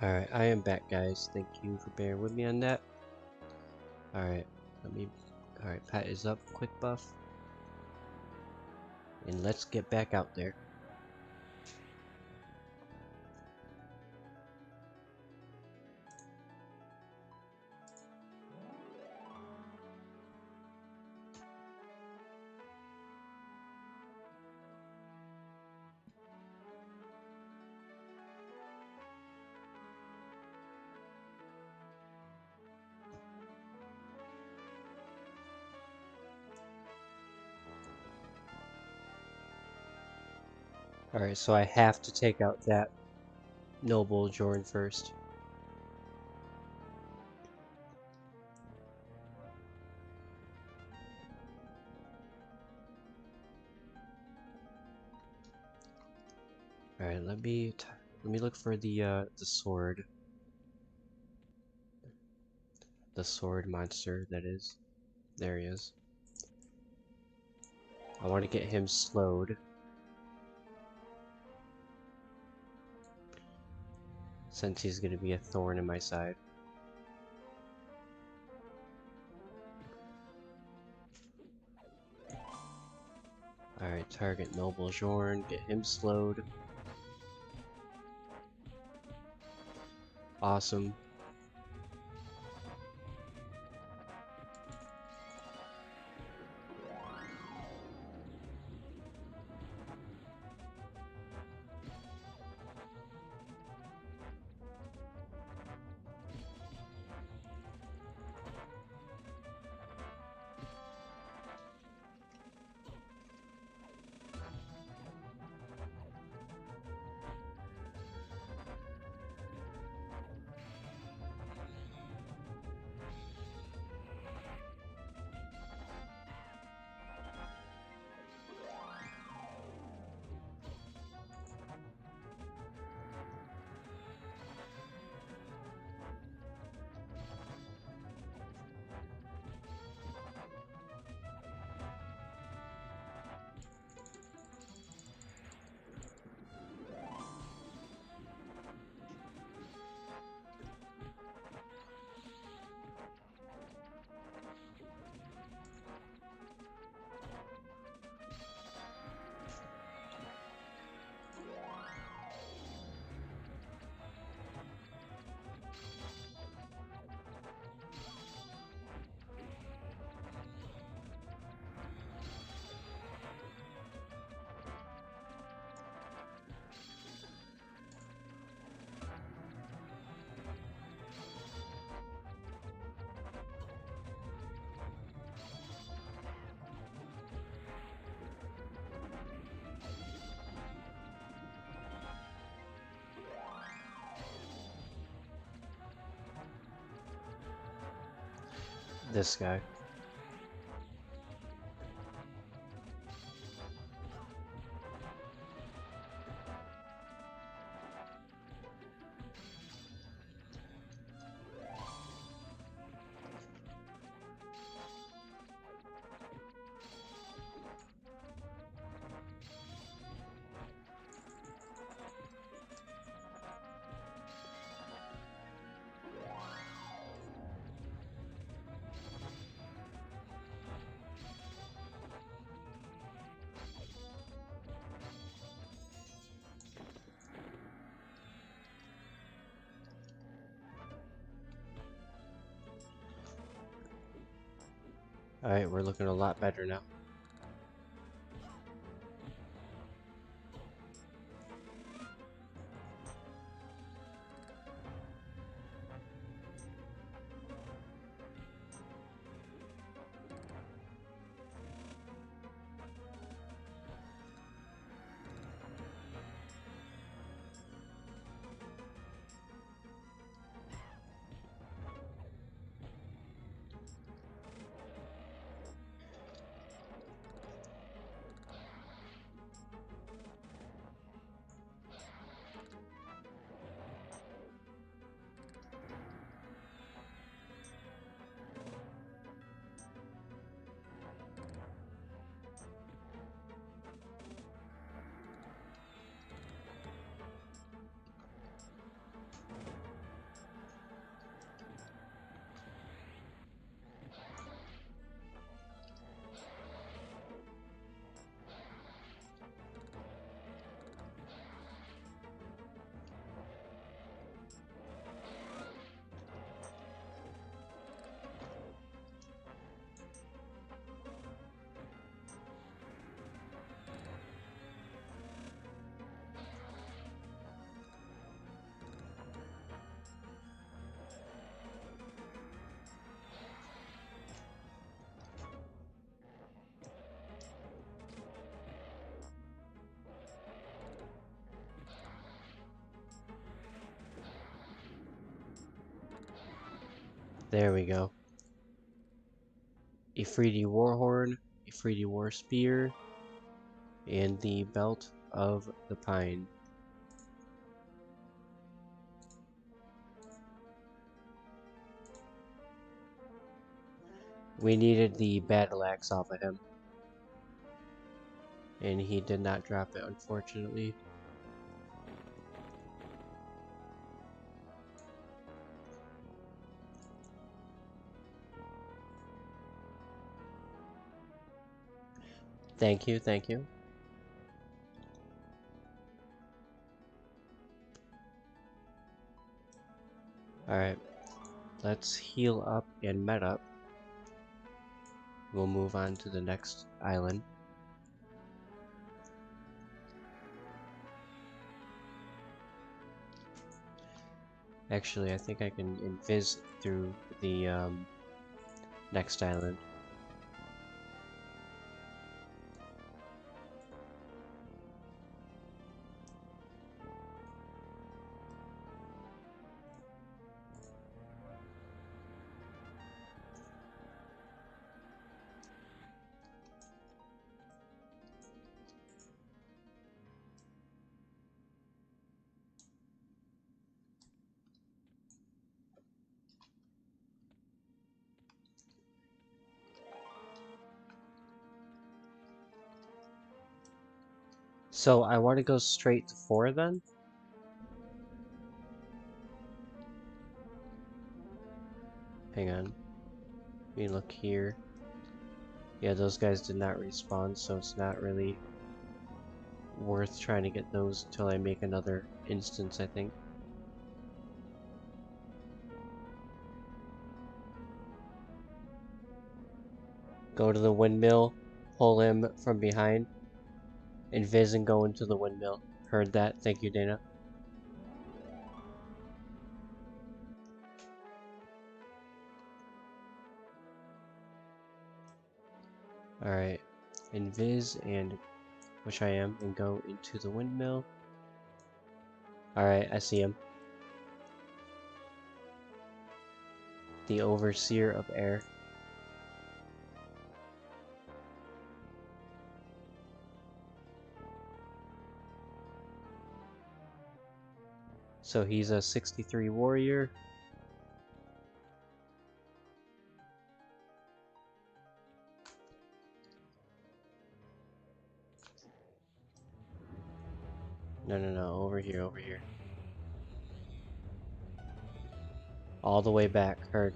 Alright, I am back, guys. Thank you for bearing with me on that. Alright, Alright, Pat is up. Quick buff. And let's get back out there. Alright, so I have to take out that noble Jorn first. Alright, let me look for the sword. The sword monster, that is. There he is. I want to get him slowed. Since he's going to be a thorn in my side. Alright, target Noble Jorn, get him slowed. Awesome. This guy. Alright, we're looking a lot better now. There we go. Ifriti Warhorn, Ifriti War Spear, and the Belt of the Pine. We needed the battle axe off of him, and he did not drop it, unfortunately. Thank you, thank you. Alright, let's heal up and med up. We'll move on to the next island. Actually, I think I can invis through the next island. So I want to go straight to 4 then? Hang on. Let me look here. Yeah, those guys did not respawn, so it's not really worth trying to get those until I make another instance, I think. Go to the windmill, pull him from behind, invis and go into the windmill. Heard that. Thank you, Dana. Alright. Invis and, which I am, and go into the windmill. Alright, I see him. The Overseer of Air. So he's a 63 warrior. No, over here, over here. All the way back, heard.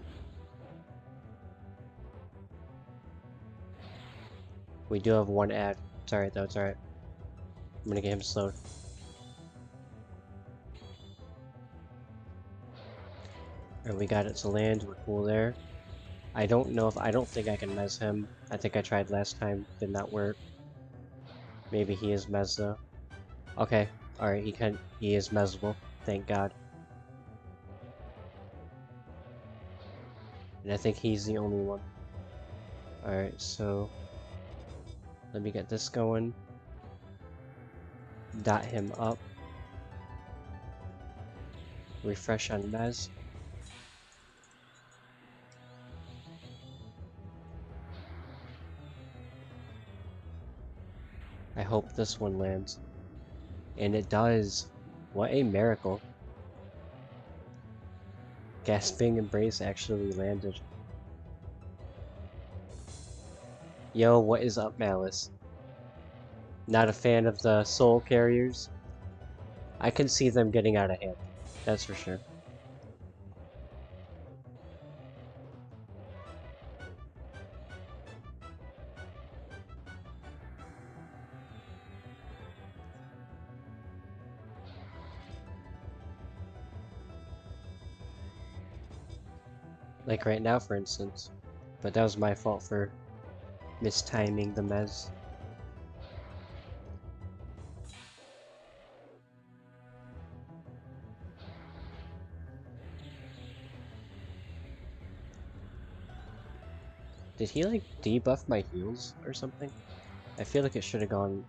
We do have one ad. It's alright though, it's alright. I'm gonna get him slowed. Alright, we got it to land, we're cool there. I don't think I can mez him. I think I tried last time, did not work. Maybe he is mez though. Okay, alright, he is mezable, thank God. And I think he's the only one. Alright, so let me get this going. Dot him up. Refresh on mez. I hope this one lands. And it does. What a miracle. Gasping Embrace actually landed. Yo, what is up, Malice? Not a fan of the soul carriers? I can see them getting out of hand. That's for sure. Like right now, for instance. But that was my fault for mistiming the mez. Did he like debuff my heals or something? I feel like it should have gone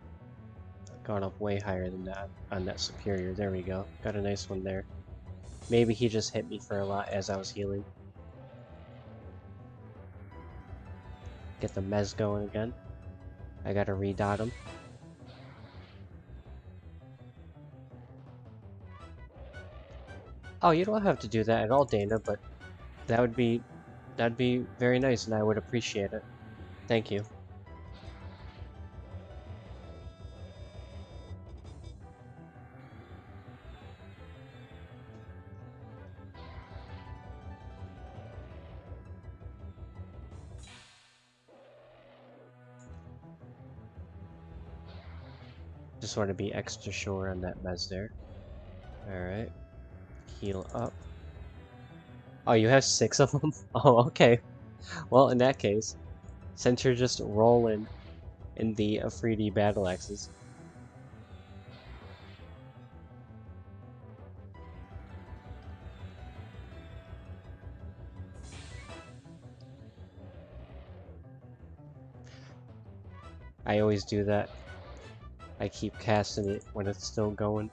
up way higher than that on that superior. There we go. Got a nice one there. Maybe he just hit me for a lot as I was healing. Get the mez going again. I gotta redot him. Oh, you don't have to do that at all, Dana, but that'd be very nice and I would appreciate it. Thank you. Just want to be extra sure on that mez there. Alright. Heal up. Oh, you have 6 of them? Oh, okay. Well, in that case, since you're just rolling in the Afridi battle axes. I always do that. I keep casting it when it's still going.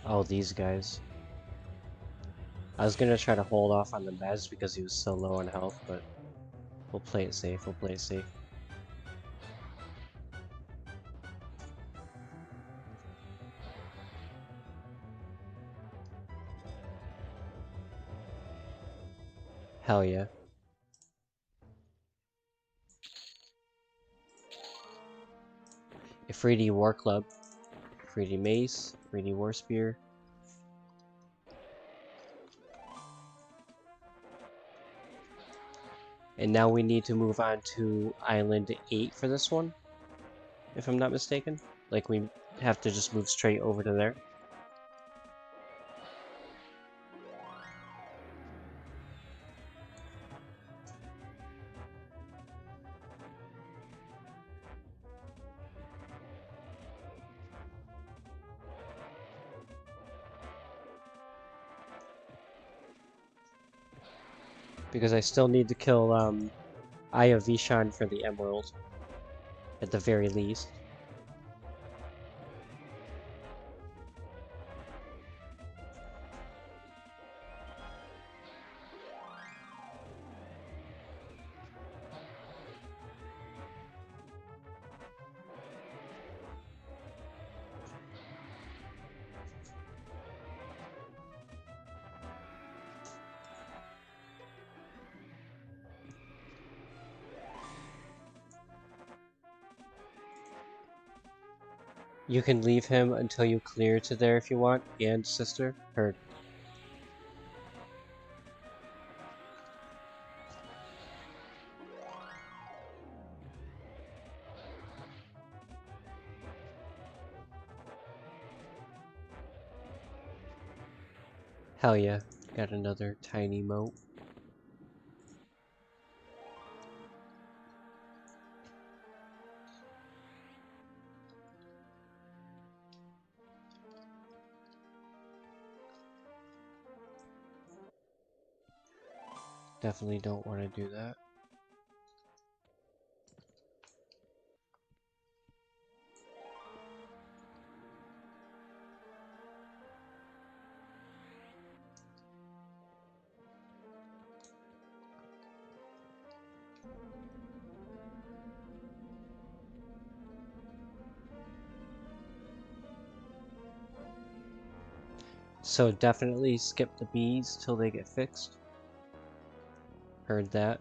Oh, these guys. I was gonna try to hold off on the mez because he was so low on health, but we'll play it safe, we'll play it safe. Hell yeah. Afridi War Club, Afridi Mace, Afridi War Spear. And now we need to move on to Island 8 for this one, if I'm not mistaken. Like, we have to just move straight over to there. Because I still need to kill, Aya Vishan for the Emerald, at the very least. You can leave him until you clear to there if you want, and sister. Heard. Hell yeah. Got another tiny moat. Definitely don't want to do that. So definitely skip the bees till they get fixed. Heard that.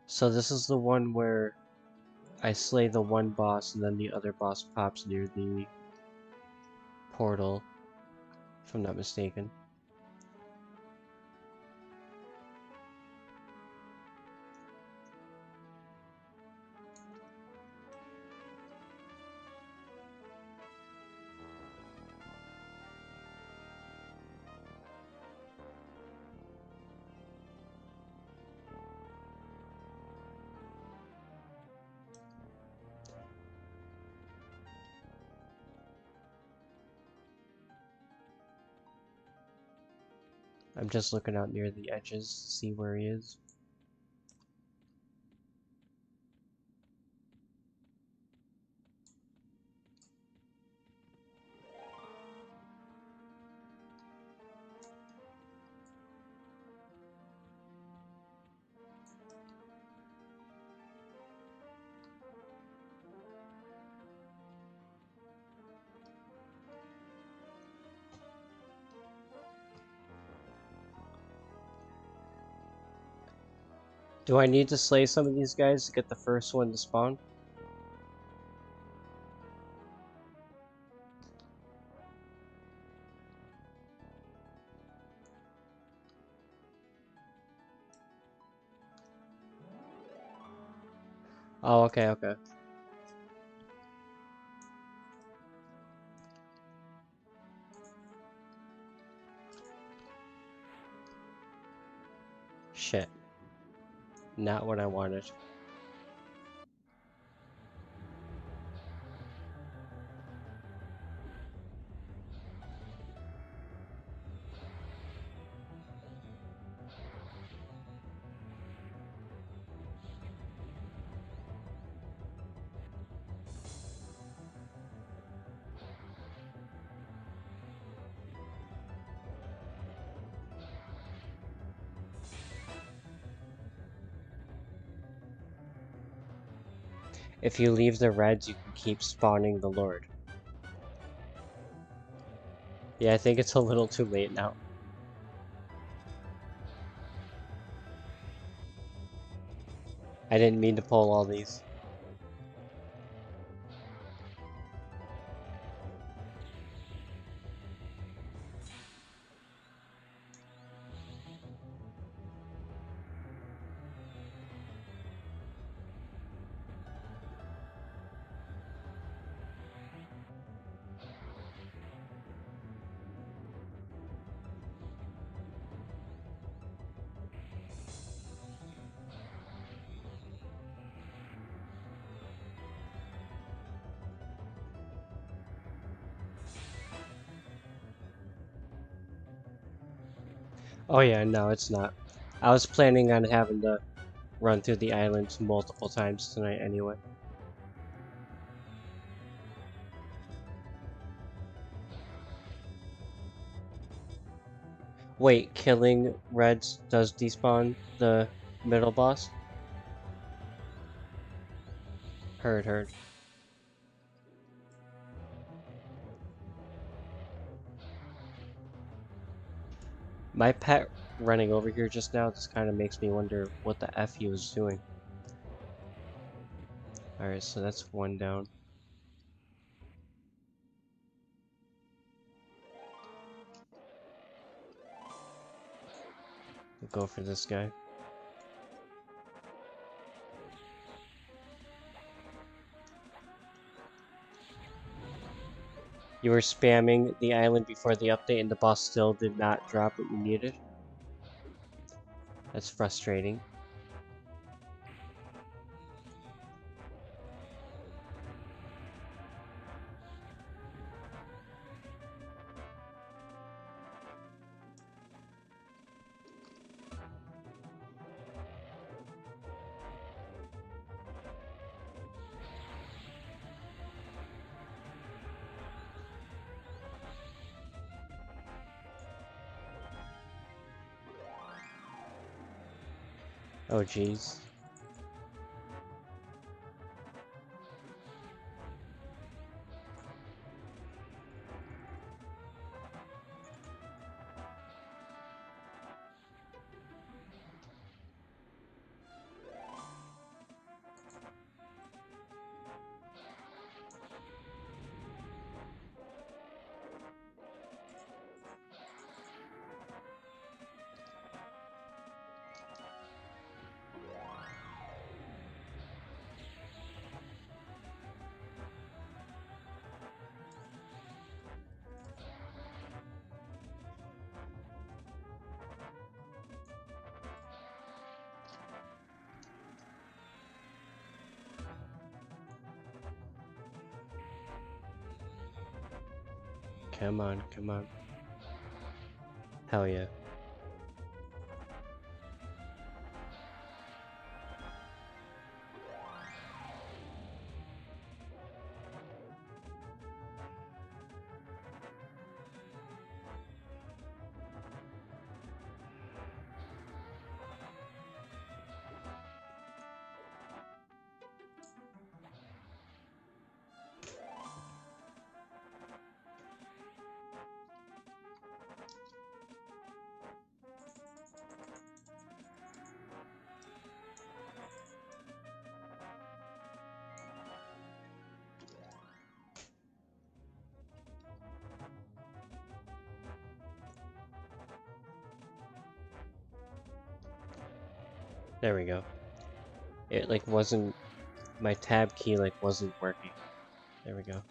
So this is the one where I slay the one boss and then the other boss pops near the portal, if I'm not mistaken. I'm just looking out near the edges to see where he is. Do I need to slay some of these guys to get the first one to spawn? Oh, okay, okay. Shit. Not what I wanted. If you leave the reds, you can keep spawning the Lord. Yeah, I think it's a little too late now. I didn't mean to pull all these. Oh yeah, no, it's not. I was planning on having to run through the islands multiple times tonight anyway. Wait, killing reds does despawn the middle boss? Heard, heard. My pet running over here just now just kind of makes me wonder what the F he was doing. Alright, so that's one down. We'll go for this guy. You were spamming the island before the update and the boss still did not drop what you needed? That's frustrating. Oh jeez. Come on, come on. Hell yeah. There we go. It like wasn't, my tab key like wasn't working. There we go.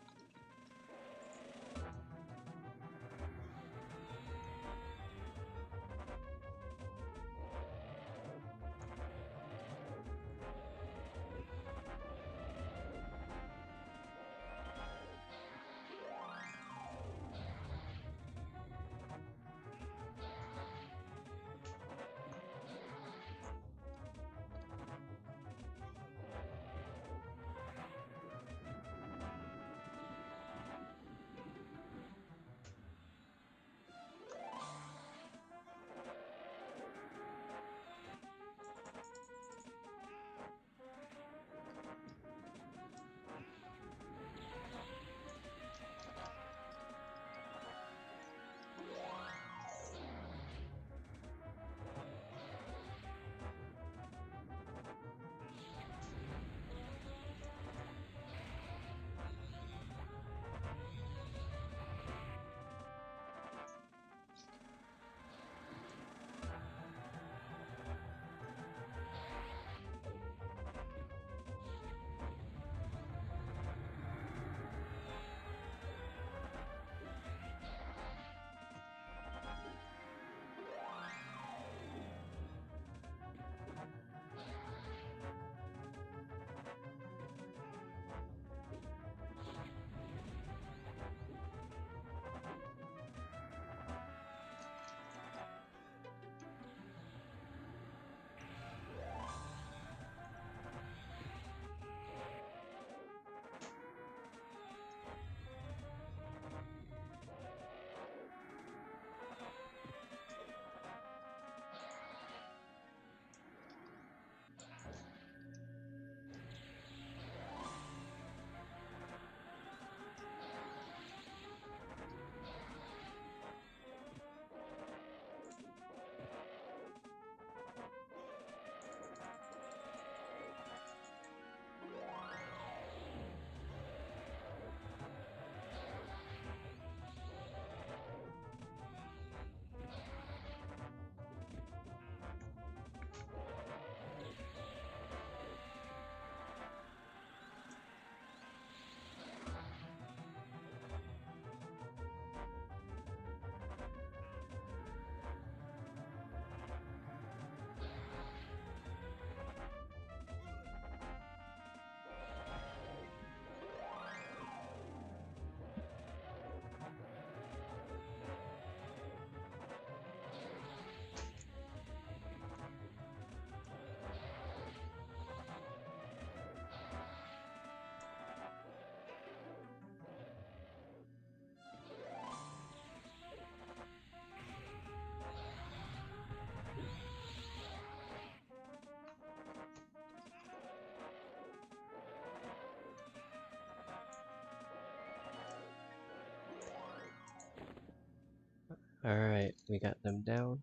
Alright, we got them down.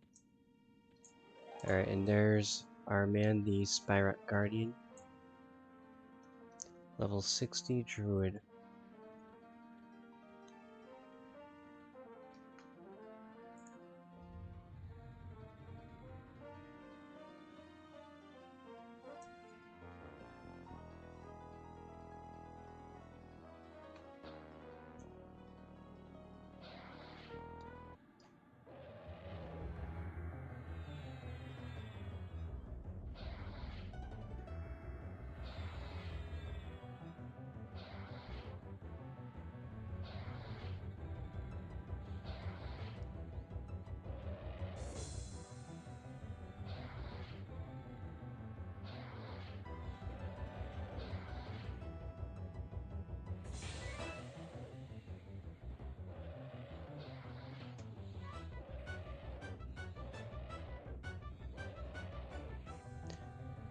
Alright, and there's our man, the Spyrat Guardian. Level 60 Druid.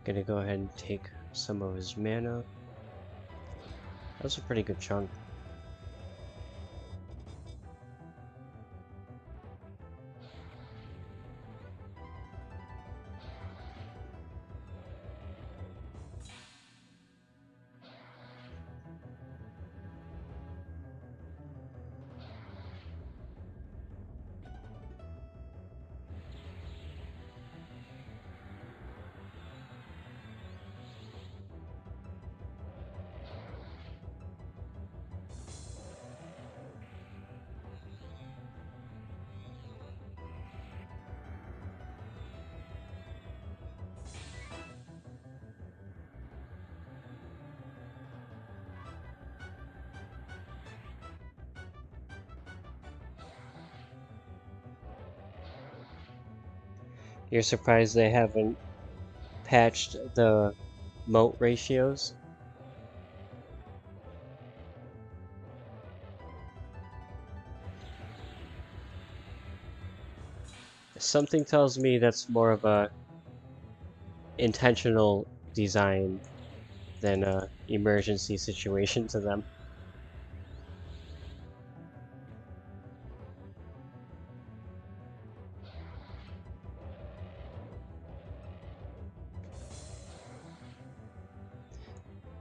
Gonna go ahead and take some of his mana. That's a pretty good chunk. You're surprised they haven't patched the moat ratios? Something tells me that's more of a intentional design than a emergency situation to them.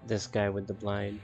This guy with the blind.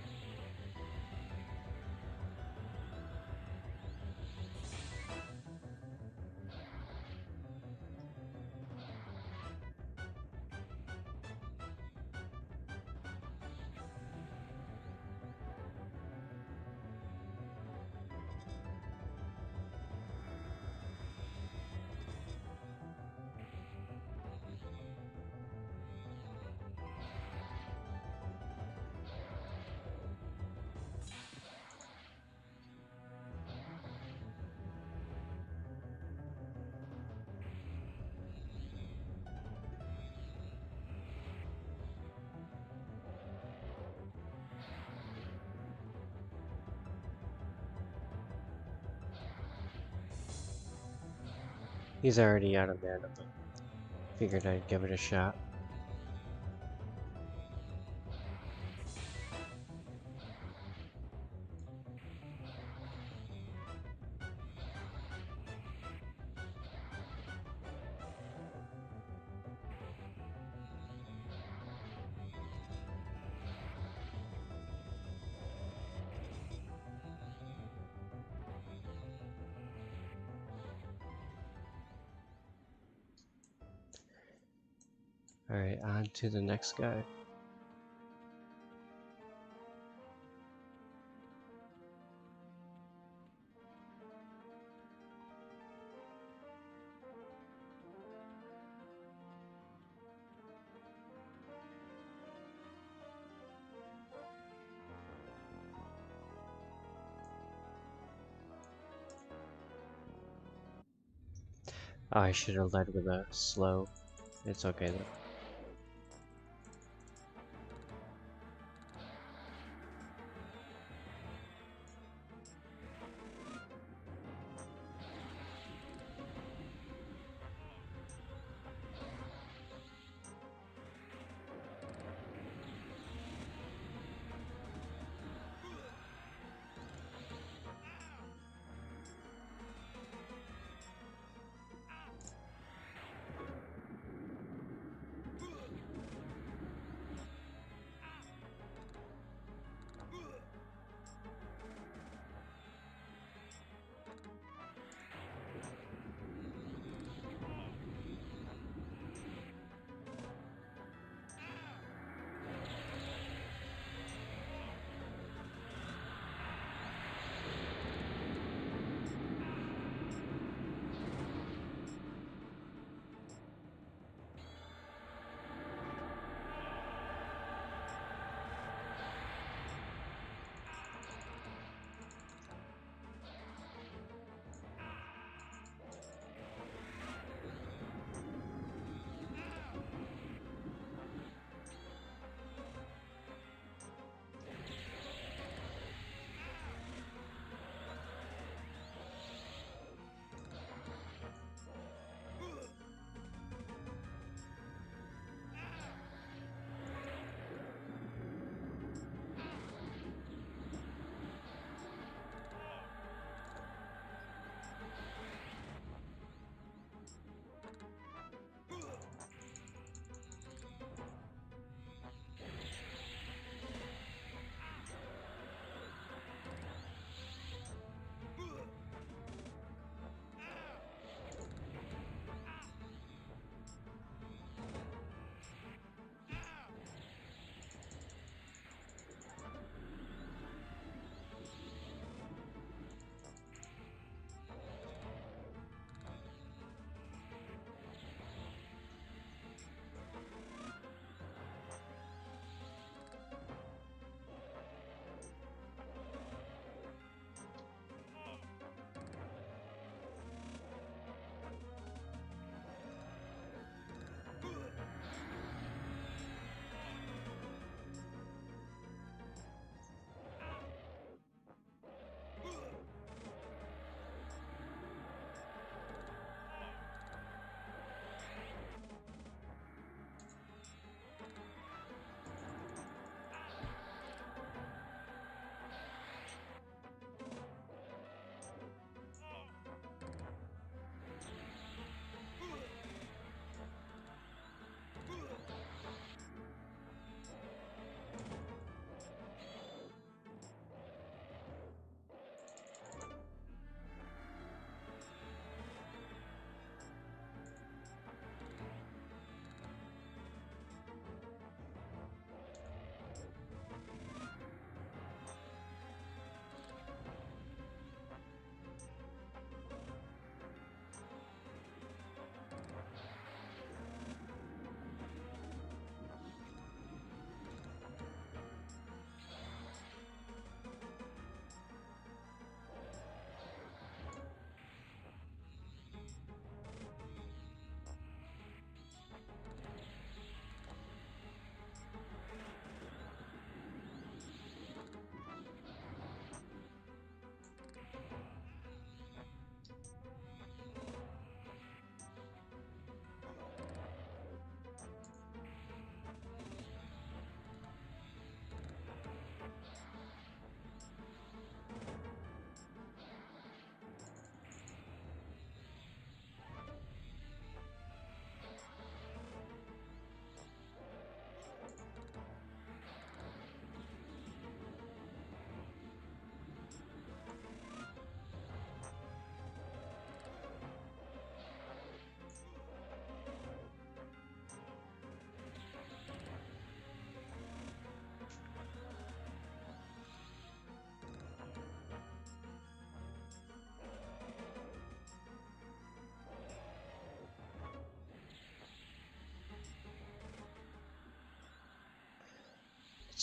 He's already out of mana, but figured I'd give it a shot. Alright, on to the next guy. Oh, I should have led with a slow. It's okay though.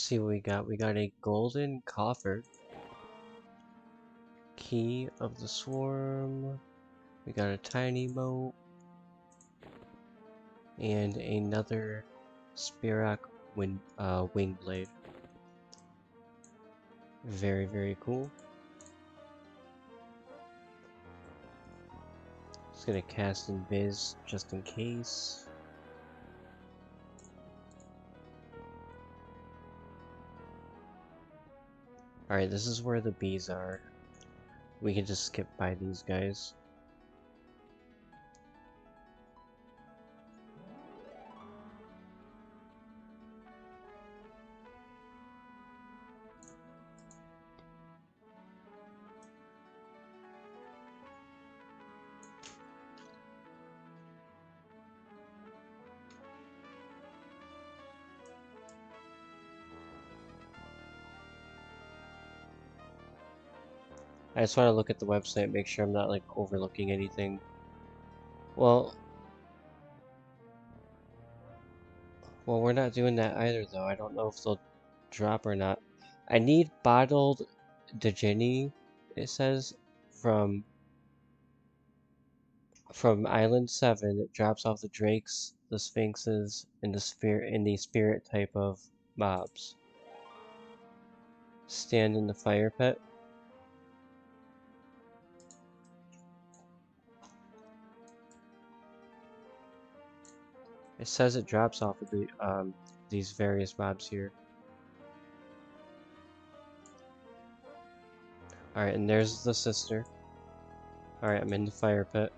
see what we got. We got a golden coffer. Key of the swarm. We got a tiny moat. And another Spirak wing blade. Very, very cool. Just gonna cast Invis just in case. Alright, this is where the bees are. We can just skip by these guys. I just want to look at the website, make sure I'm not like overlooking anything. Well, we're not doing that either though. I don't know if they'll drop or not. I need bottled Djinni, it says, from Island 7. It drops off the drakes, the sphinxes, and the spirit type of mobs. Stand in the fire pit. It says it drops off of the these various mobs here. Alright, and there's the sister. Alright, I'm in the fire pit.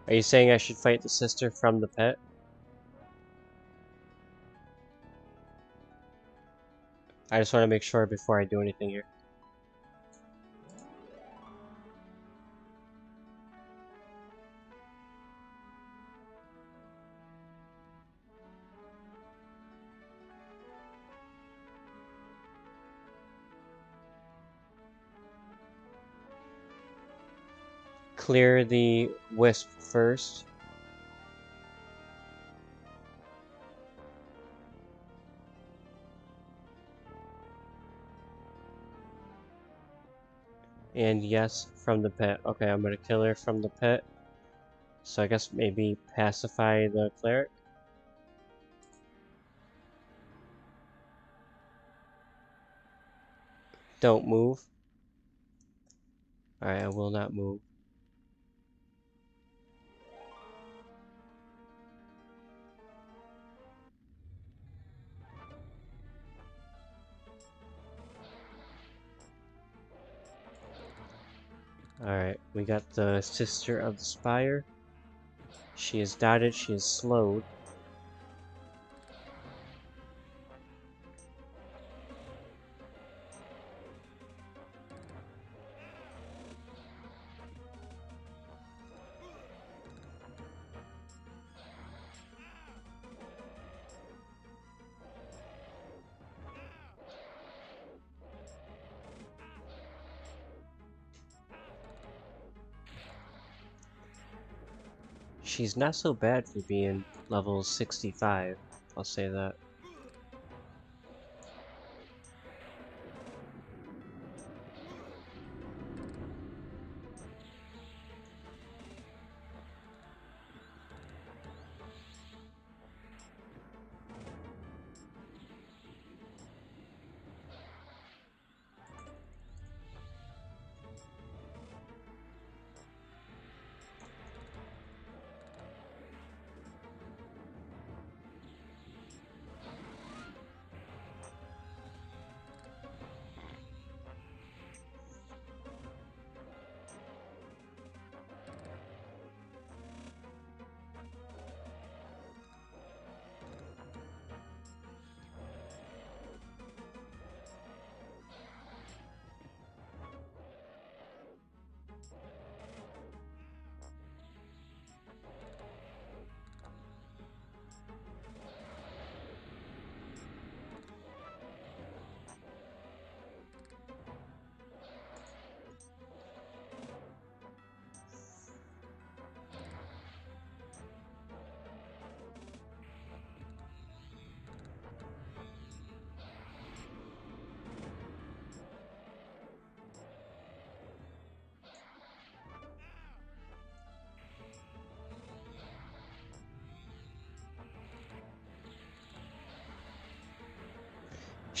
Are you saying I should fight the sister from the pit? I just want to make sure before I do anything here. Clear the wisp first. And yes, from the pit. Okay, I'm gonna kill her from the pit. So I guess maybe pacify the cleric. Don't move. Alright, I will not move. Alright, we got the Sister of the Spire. She is dotted, she is slowed. She's not so bad for being level 65, I'll say that.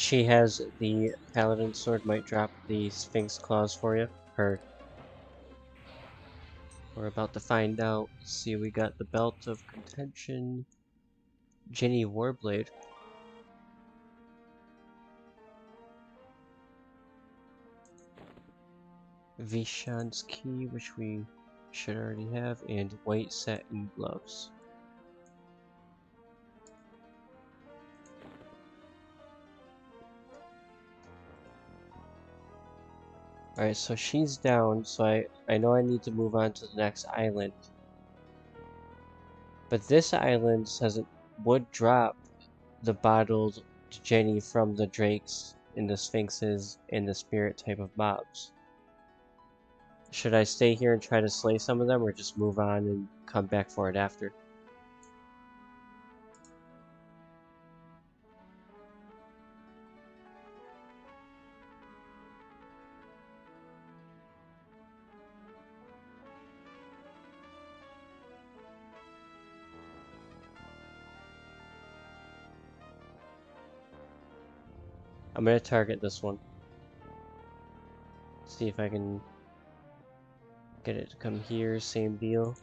she has the paladin sword, might drop the sphinx claws for you. Her. We're about to find out. See, we got the belt of contention. Jenny Warblade. Vishan's key, which we should already have, and white satin gloves. Alright, so she's down, so I know I need to move on to the next island. But this island says it would drop the bottled Jenny from the drakes and the sphinxes and the spirit type of mobs. Should I stay here and try to slay some of them, or just move on and come back for it after? I'm gonna target this one. See if I can get it to come here, same deal.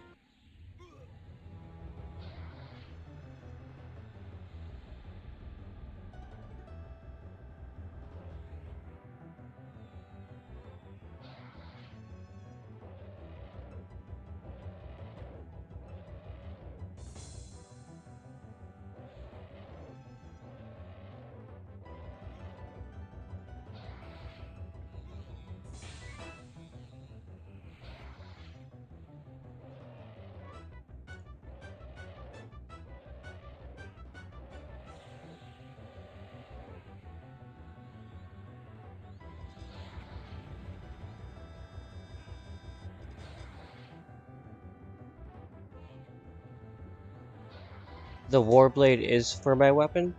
The Warblade is for my weapon?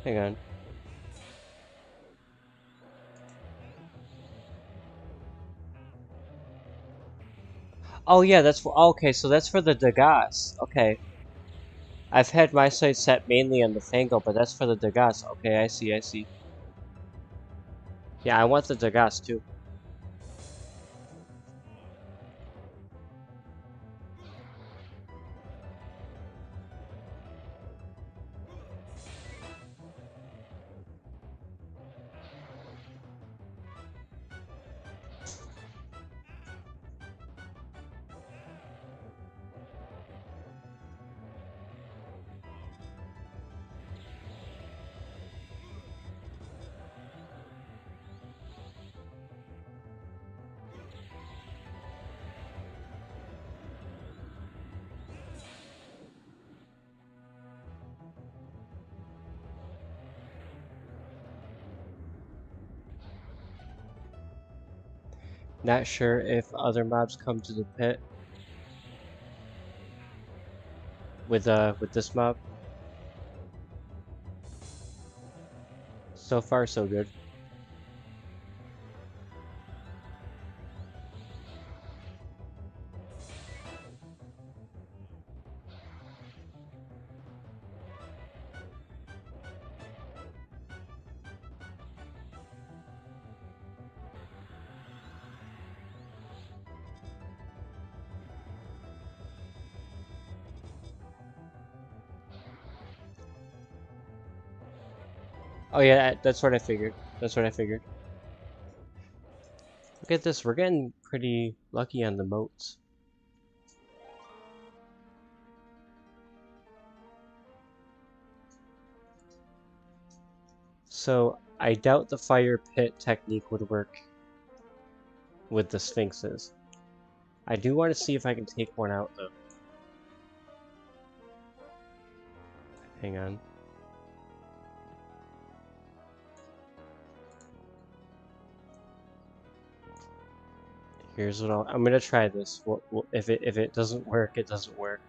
Hang on. Oh yeah, that's for, okay, so that's for the Dagas. Okay. I've had my sight set mainly on the Fangol, but that's for the Dagas. Okay, I see, I see. Yeah, I want the Dagas too. Not sure if other mobs come to the pit with this mob. So far so good. Oh yeah, that's what I figured. That's what I figured. Look at this, we're getting pretty lucky on the moats. So, I doubt the fire pit technique would work with the sphinxes. I do want to see if I can take one out though. Hang on. Here's what I'm gonna try this. If it doesn't work, it doesn't work.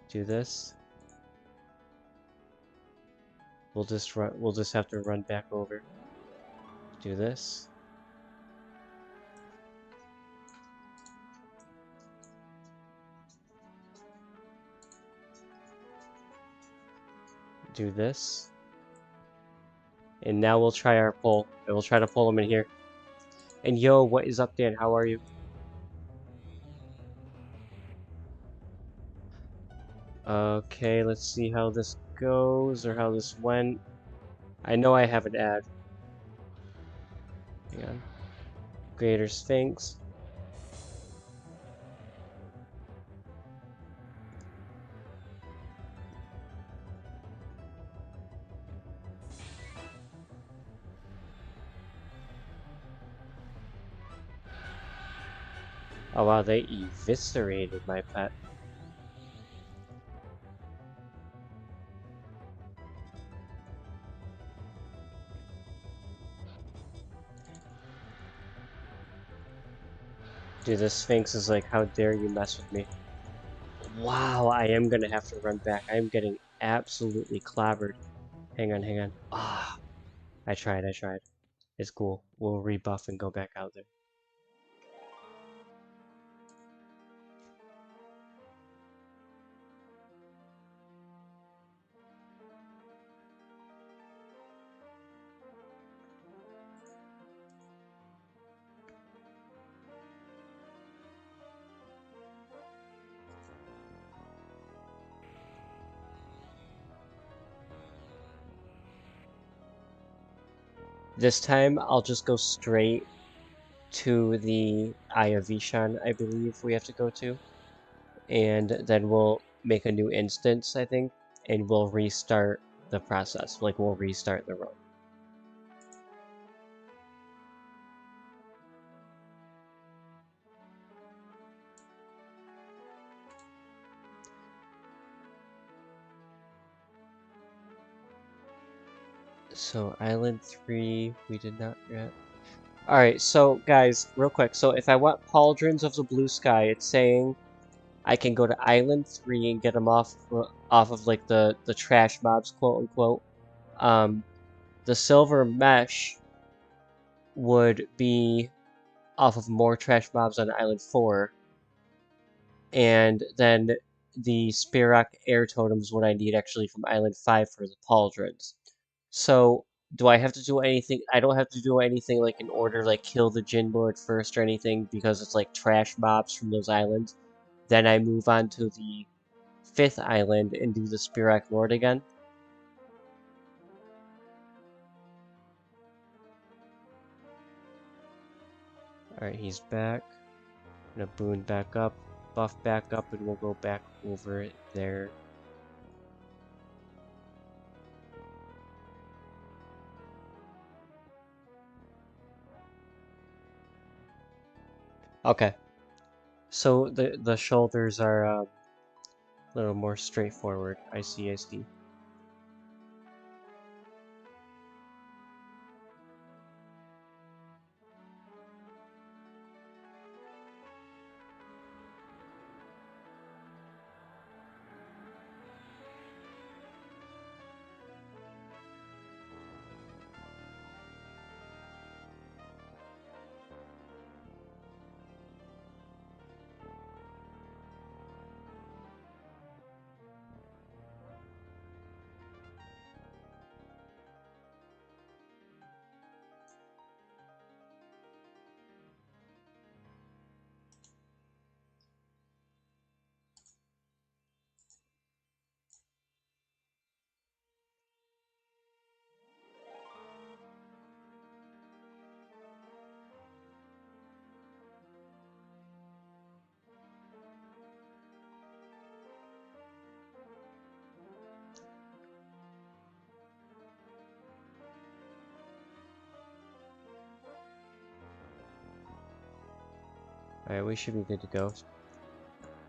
Do this. We'll just have to run back over. Do this. Do this. And now we'll try our pull. And we'll try to pull him in here. And yo, what is up, Dan? How are you? Okay, let's see how this goes, or how this went. I know I have an ad. Hang on. Greater Sphinx. Oh wow, they eviscerated my pet. Dude, the Sphinx is like, how dare you mess with me? Wow, I am gonna have to run back. I am getting absolutely clobbered. Hang on, hang on. Ah, I tried, I tried. It's cool. We'll rebuff and go back out there. This time, I'll just go straight to the Eye of Vishan, I believe we have to go to. And then we'll make a new instance, I think, and we'll restart the process. Like, we'll restart the run. So, Island 3, we did not yet. Alright, so, guys, real quick. So, if I want Pauldrons of the Blue Sky, it's saying I can go to Island 3 and get them off of, like, the trash mobs, quote-unquote. The Silver Mesh would be off of more trash mobs on Island 4. And then the Spirak Air Totem is what I need actually from Island 5 for the Pauldrons. So, do I have to do anything? I don't have to do anything like in order, like kill the Djinn Lord first or anything, because it's like trash mobs from those islands. Then I move on to the 5th island and do the Spirak Lord again. Alright, he's back. I'm gonna boon back up, buff back up, and we'll go back over there. Okay. So the shoulders are a little more straightforward. I see, I see. Alright, we should be good to go.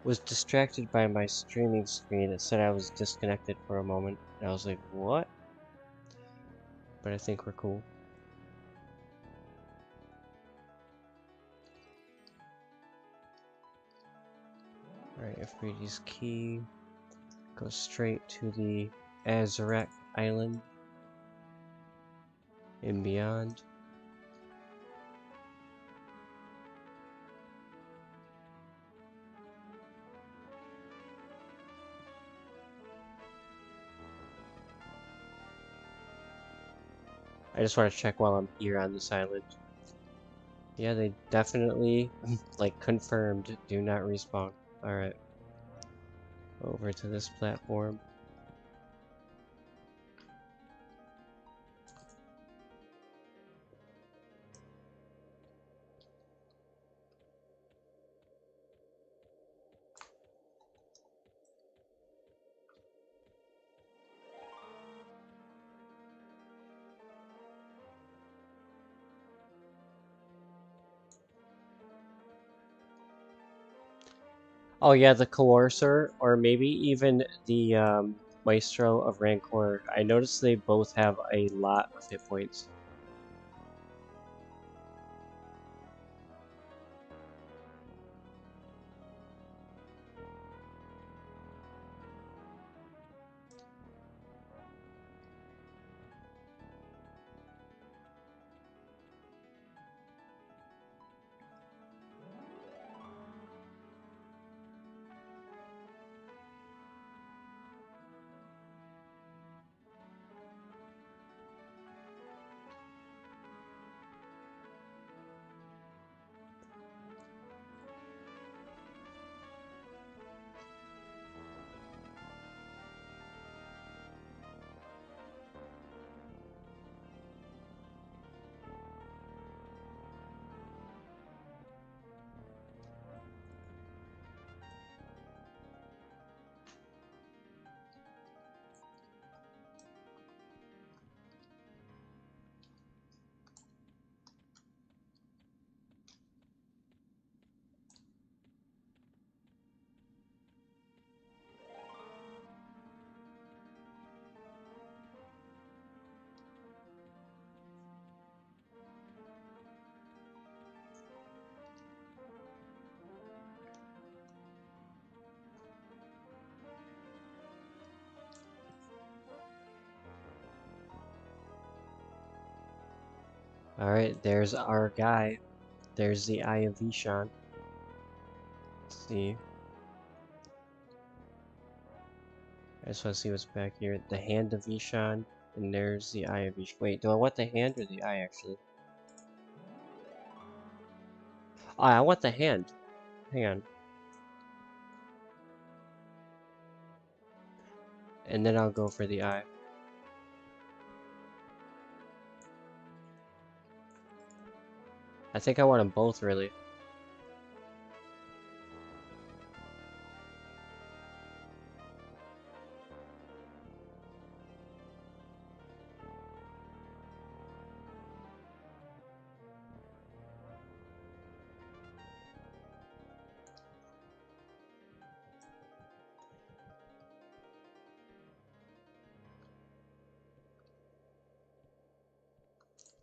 Was distracted by my streaming screen. It said I was disconnected for a moment. And I was like, what? But I think we're cool. Alright, Euphrates Key. Go straight to the Azarek Island. And beyond. I just want to check while I'm here on this island. Yeah, they definitely, like, confirmed, do not respawn. Alright. Over to this platform. Oh yeah, the Coercer, or maybe even the Maestro of Rancor. I noticed they both have a lot of hit points. Alright, there's our guy. There's the Eye of Vishan. Let's see. I just want to see what's back here. The Hand of Vishan, and there's the Eye of Vishan. Wait, do I want the hand or the eye, actually? Oh, I want the hand. Hang on. And then I'll go for the eye. I think I want them both, really.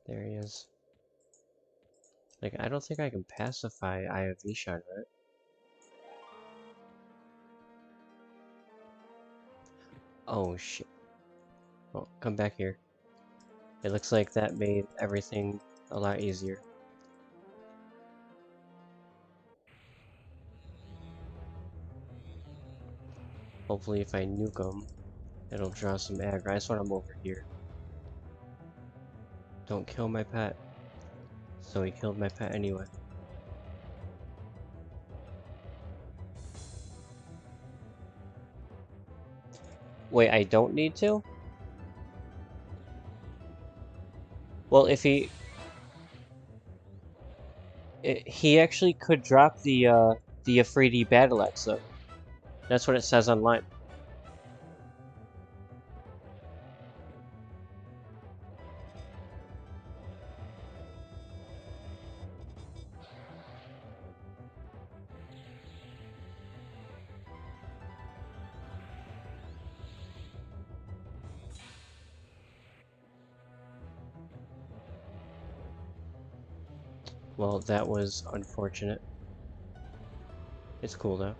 There he is. Like, I don't think I can pacify Eye of Vishan, right? Oh, shit. Oh, come back here. It looks like that made everything a lot easier. Hopefully if I nuke him, it'll draw some aggro. I just want him over here. Don't kill my pet. So he killed my pet anyway. Wait, I don't need to? Well, if he actually could drop the Afridi Battle Axe, though. That's what it says online. Well, that was unfortunate. It's cool though.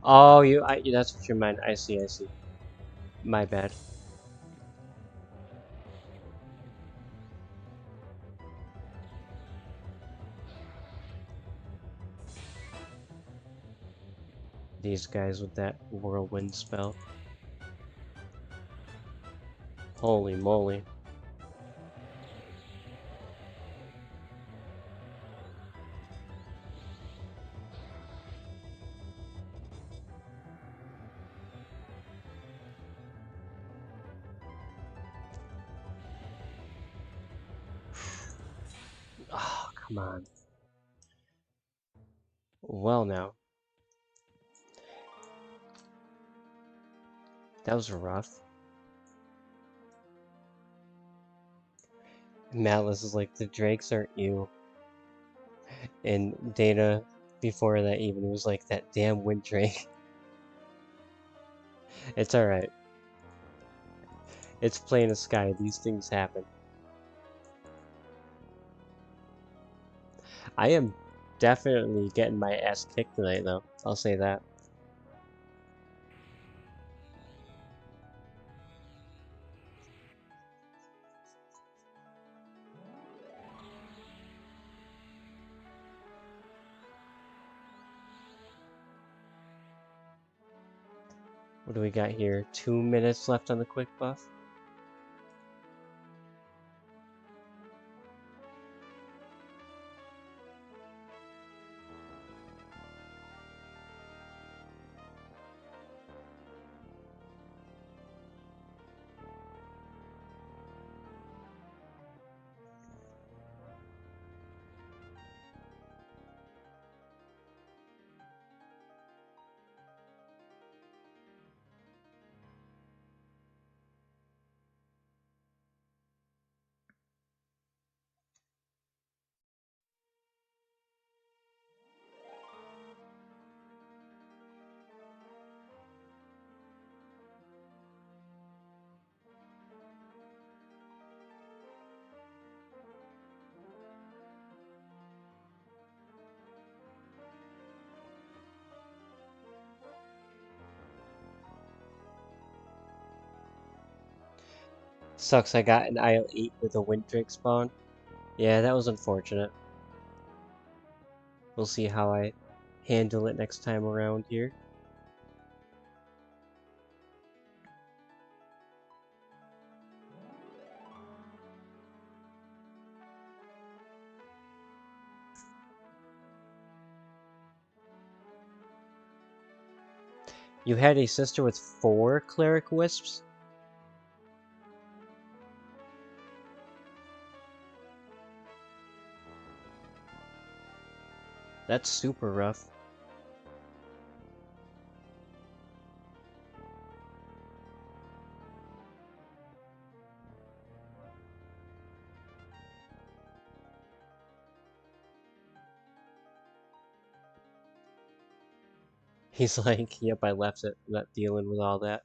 Oh, that's what you meant. I see, I see. My bad. These guys with that whirlwind spell. Holy moly. Oh, come on. Well now. That was rough. Malice is like, the drakes aren't you. And Dana, before that even, was like, that damn wind drake. It's alright. It's plain as sky. These things happen. I am definitely getting my ass kicked tonight, though. I'll say that. What do we got here? 2 minutes left on the quick buff? Sucks, I got an aisle 8 with a wind drake spawn. Yeah, that was unfortunate. We'll see how I handle it next time around here. You had a sister with 4 cleric wisps? That's super rough. He's like, yep, I left it, not dealing with all that.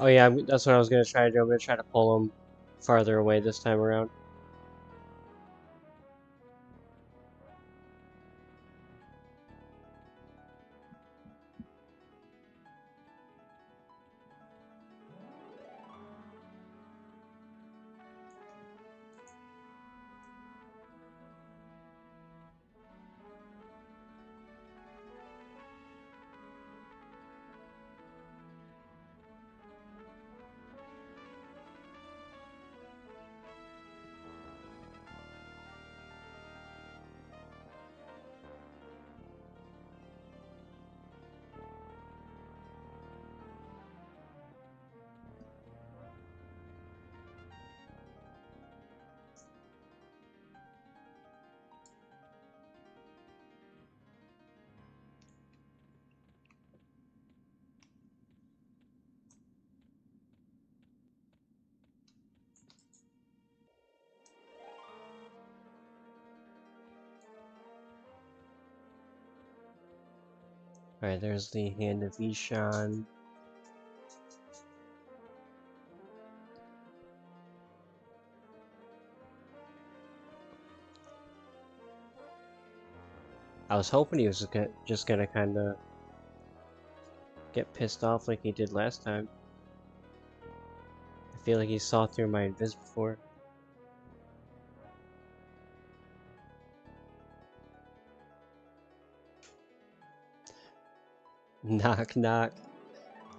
Oh yeah, that's what I was gonna try to do. I'm gonna try to pull him farther away this time around. Alright, there's the Hand of Ishan. I was hoping he was just gonna kinda get pissed off like he did last time. I feel like he saw through my invis before. Knock knock.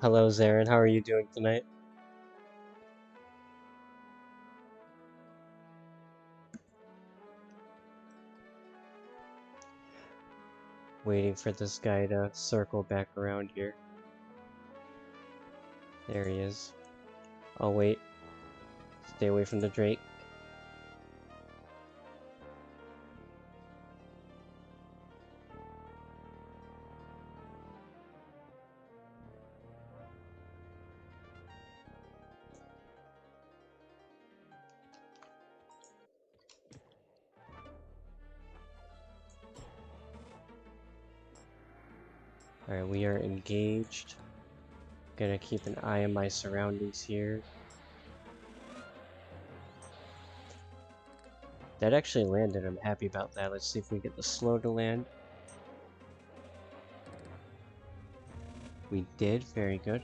Hello Zarin, how are you doing tonight? Waiting for this guy to circle back around here. There he is. I'll wait. Stay away from the Drake. Alright, we are engaged. Gonna keep an eye on my surroundings here. That actually landed, I'm happy about that. Let's see if we get the slow to land. We did, very good.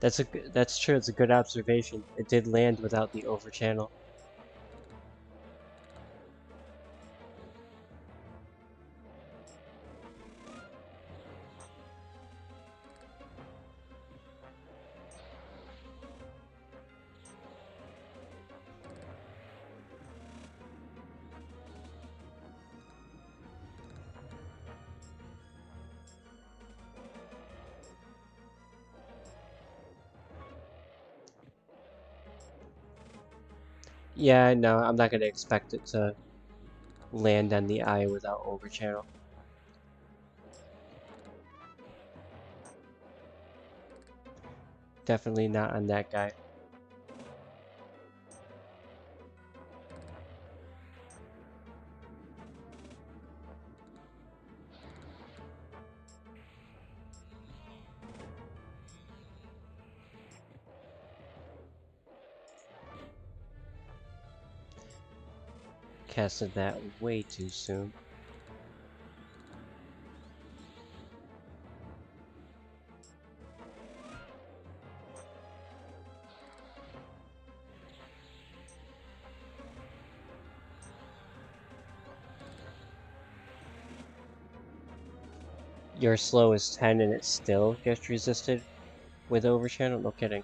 That's true, it's a good observation. It did land without the over channel. Yeah, no, I'm not gonna expect it to land on the eye without over channel. Definitely not on that guy. Casted that way too soon. Your slow is 10 and it still gets resisted with over channel? No kidding.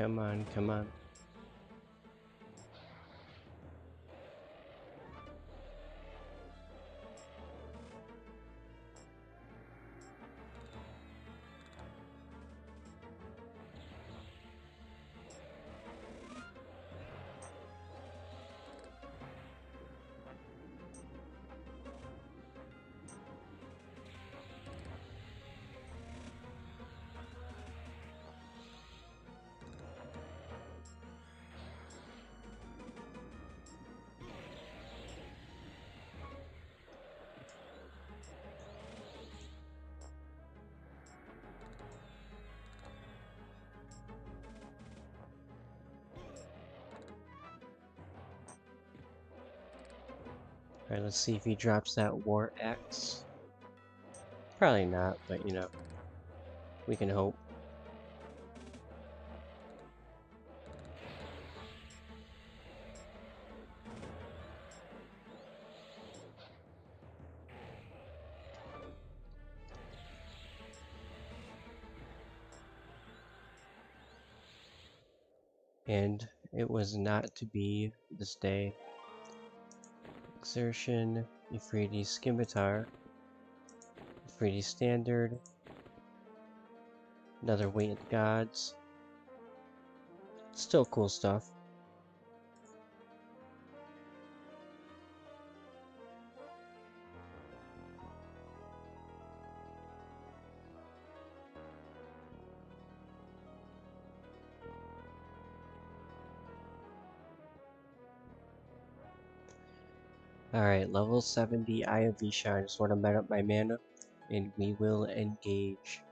Come on, come on. Alright, let's see if he drops that War Axe. Probably not, but you know, we can hope. And it was not to be this day. Exertion, Ifriti Scimitar, Ifriti Standard, another Weighted Gods. Still cool stuff. Alright, level 70 Eye of Vishan. Just want to met up my mana, and we will engage.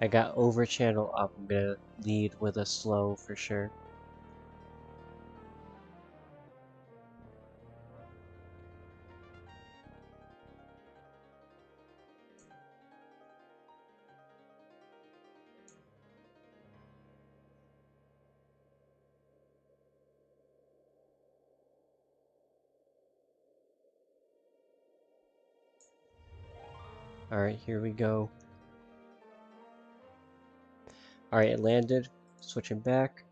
I got over channel up. I'm gonna lead with a slow for sure. Alright, here we go. Alright, it landed. Switching back.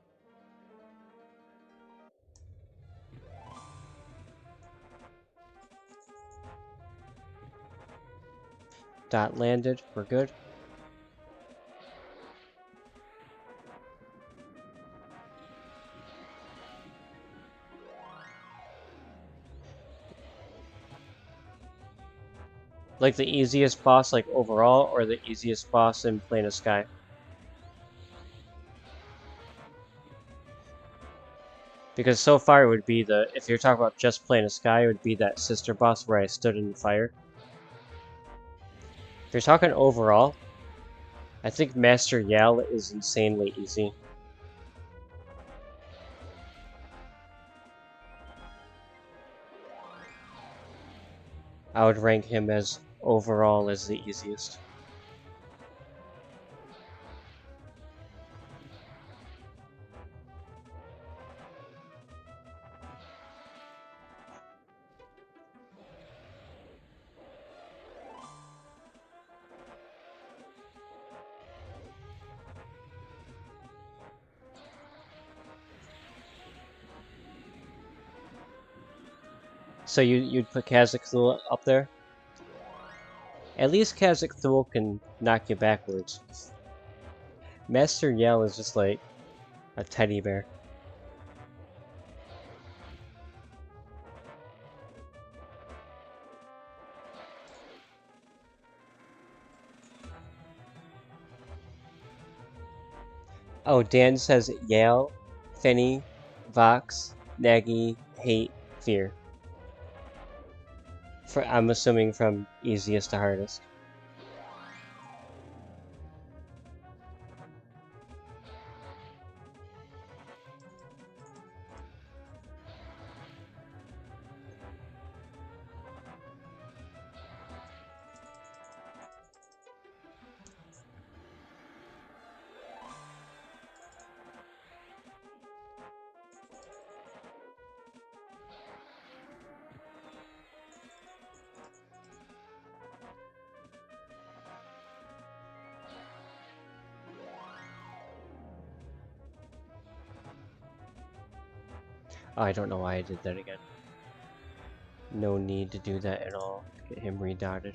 Dot landed. We're good. Like the easiest boss, like overall, or the easiest boss in Plane of Sky? Because so far it would be the, if you're talking about just Plane of Sky, it would be that sister boss where I stood in the fire. If you're talking overall, I think Master Yal is insanely easy. I would rank him as overall as the easiest. So you'd put Kha'Zix Thul up there? At least Kha'Zix Thul can knock you backwards. Master Yell is just like a teddy bear. Oh, Dan says Yale, Finny, Vox, Nagy, Hate, Fear. I'm assuming from easiest to hardest. Oh, I don't know why I did that again. No need to do that at all. Get him redotted.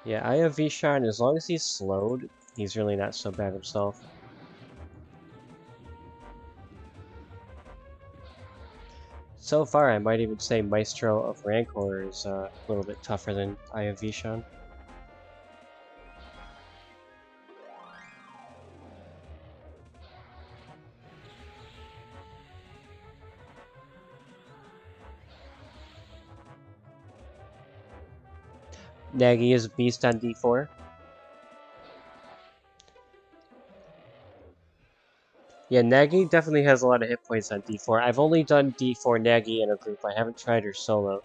Yeah, I have Vishan. As long as he's slowed, he's really not so bad himself. So far, I might even say Maestro of Rancor is a little bit tougher than I have Vishan. Nagi is a beast on D4. Yeah, Nagi definitely has a lot of hit points on D4. I've only done D4 Nagi in a group. I haven't tried her solo.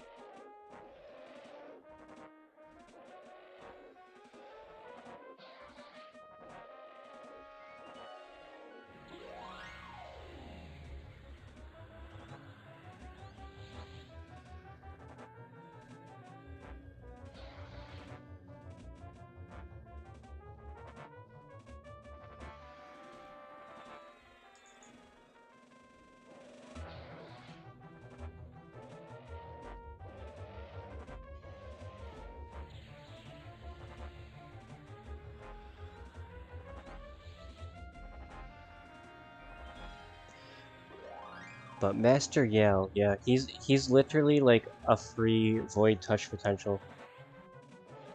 But Master Yale, yeah, he's literally like a free Void Touch potential.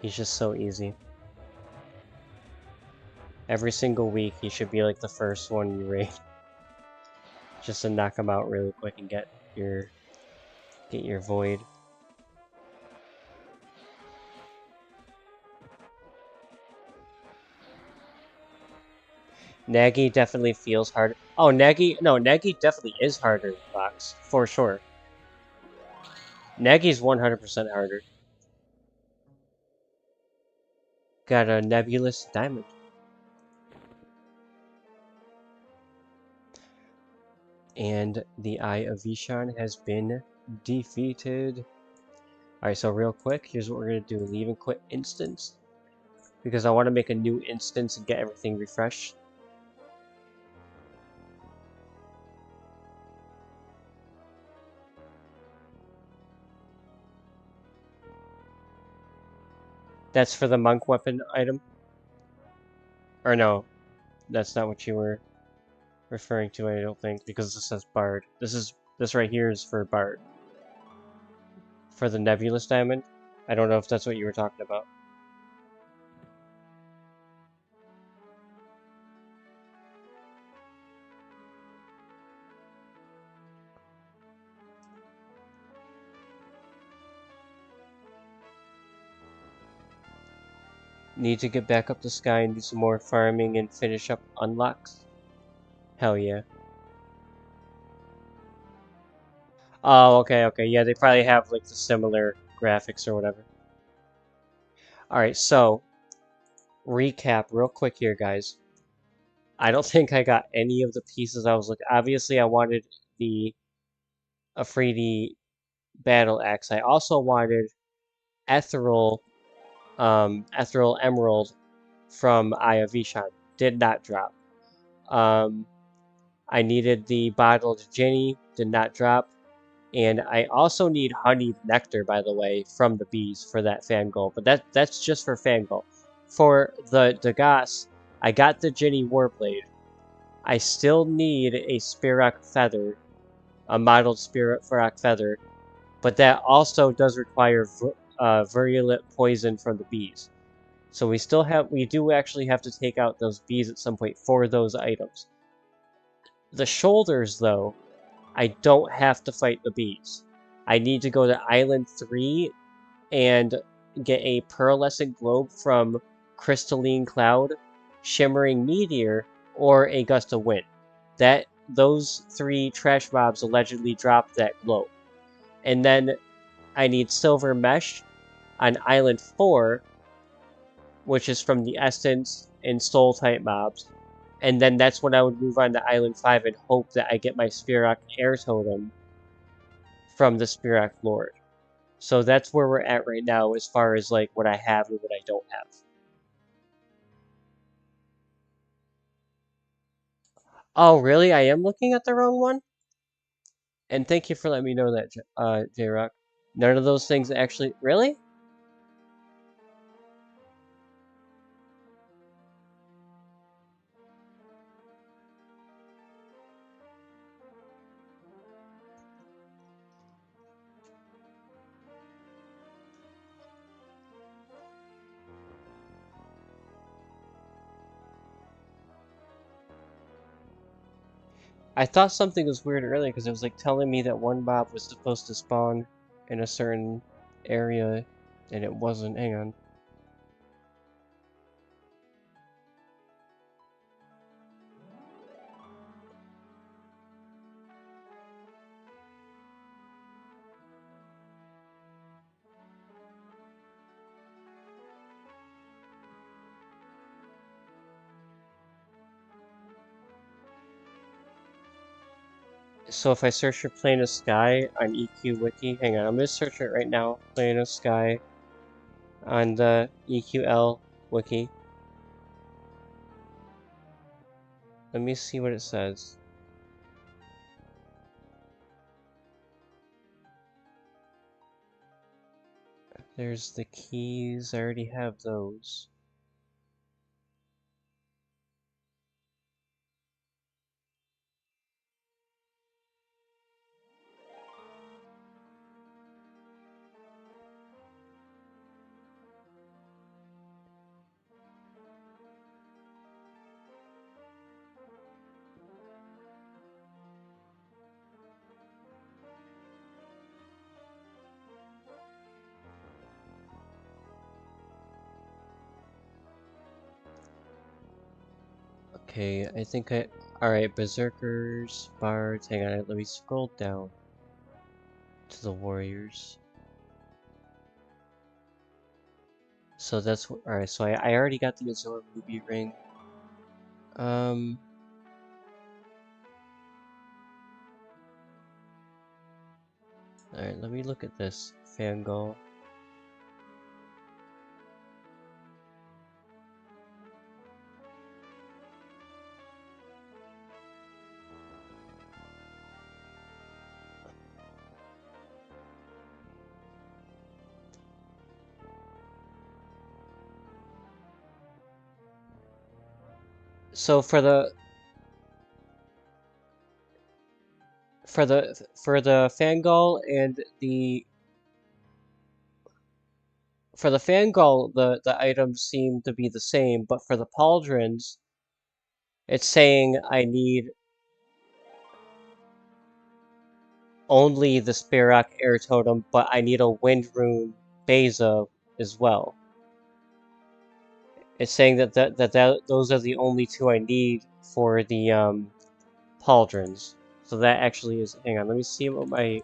He's just so easy. Every single week, he should be like the first one you raid, just to knock him out really quick and get your Void. Nagi definitely feels hard. Oh, Nagi definitely is harder than Fox, for sure. Nagi's 100% harder. Got a Nebulous Diamond. And the Eye of Vishan has been defeated. Alright, so real quick, here's what we're going to do. Leave and quit instance. Because I want to make a new instance and get everything refreshed. That's for the monk weapon item? Or no, that's not what you were referring to, I don't think, because this says Bard. This right here is for Bard. For the Nebulous Diamond? I don't know if that's what you were talking about. Need to get back up the sky and do some more farming and finish up unlocks? Hell yeah. Oh, okay, okay. Yeah, they probably have like the similar graphics or whatever. Alright, so recap real quick here, guys. I don't think I got any of the pieces I was looking. Obviously, I wanted the Afridi battle axe. I also wanted ethereal, ethereal emerald from Eye of Vishan. Did not drop. I needed the bottled Ginny. Did not drop. And I also need honeyed nectar, by the way, from the bees for that Fangol. But that's just for Fangol. For the Degas, I got the Ginny Warblade. I still need a Spirak Feather, a modeled Spirak Feather, but that also does require virulent poison from the bees. So we do actually have to take out those bees at some point for those items. The shoulders, though, I don't have to fight the bees. I need to go to Island 3 and get a pearlescent globe from Crystalline Cloud, Shimmering Meteor, or a Gust of Wind. Those three trash mobs allegedly drop that globe. And then I need Silver Mesh on Island 4, which is from the Essence and Soul type mobs. And then that's when I would move on to Island 5 and hope that I get my Spirak Air Totem from the Spirak Lord. So that's where we're at right now as far as like what I have and what I don't have. Oh, really? I am looking at the wrong one? And thank you for letting me know that, J-Rock. None of those things actually... Really? I thought something was weird earlier because it was like telling me that one mob was supposed to spawn in a certain area, and it wasn't. Hang on. So if I search for Plane of Sky on EQ Wiki, hang on, I'm gonna search it right now. Plane of Sky on the EQL Wiki. Let me see what it says. There's the keys. I already have those. Okay, I think I... Alright, Berserkers, Bards, hang on, let me scroll down to the Warriors. So that's... Alright, so I already got the Azure Ruby Ring. Alright, let me look at this. Fangol. So for the Fangol and the Fangol, the items seem to be the same, but for the Pauldrons, it's saying I need only the Spirak Air Totem, but I need a Wind Rune Beza as well. It's saying that those are the only two I need for the Pauldrons. So that actually is. Hang on, let me see what my.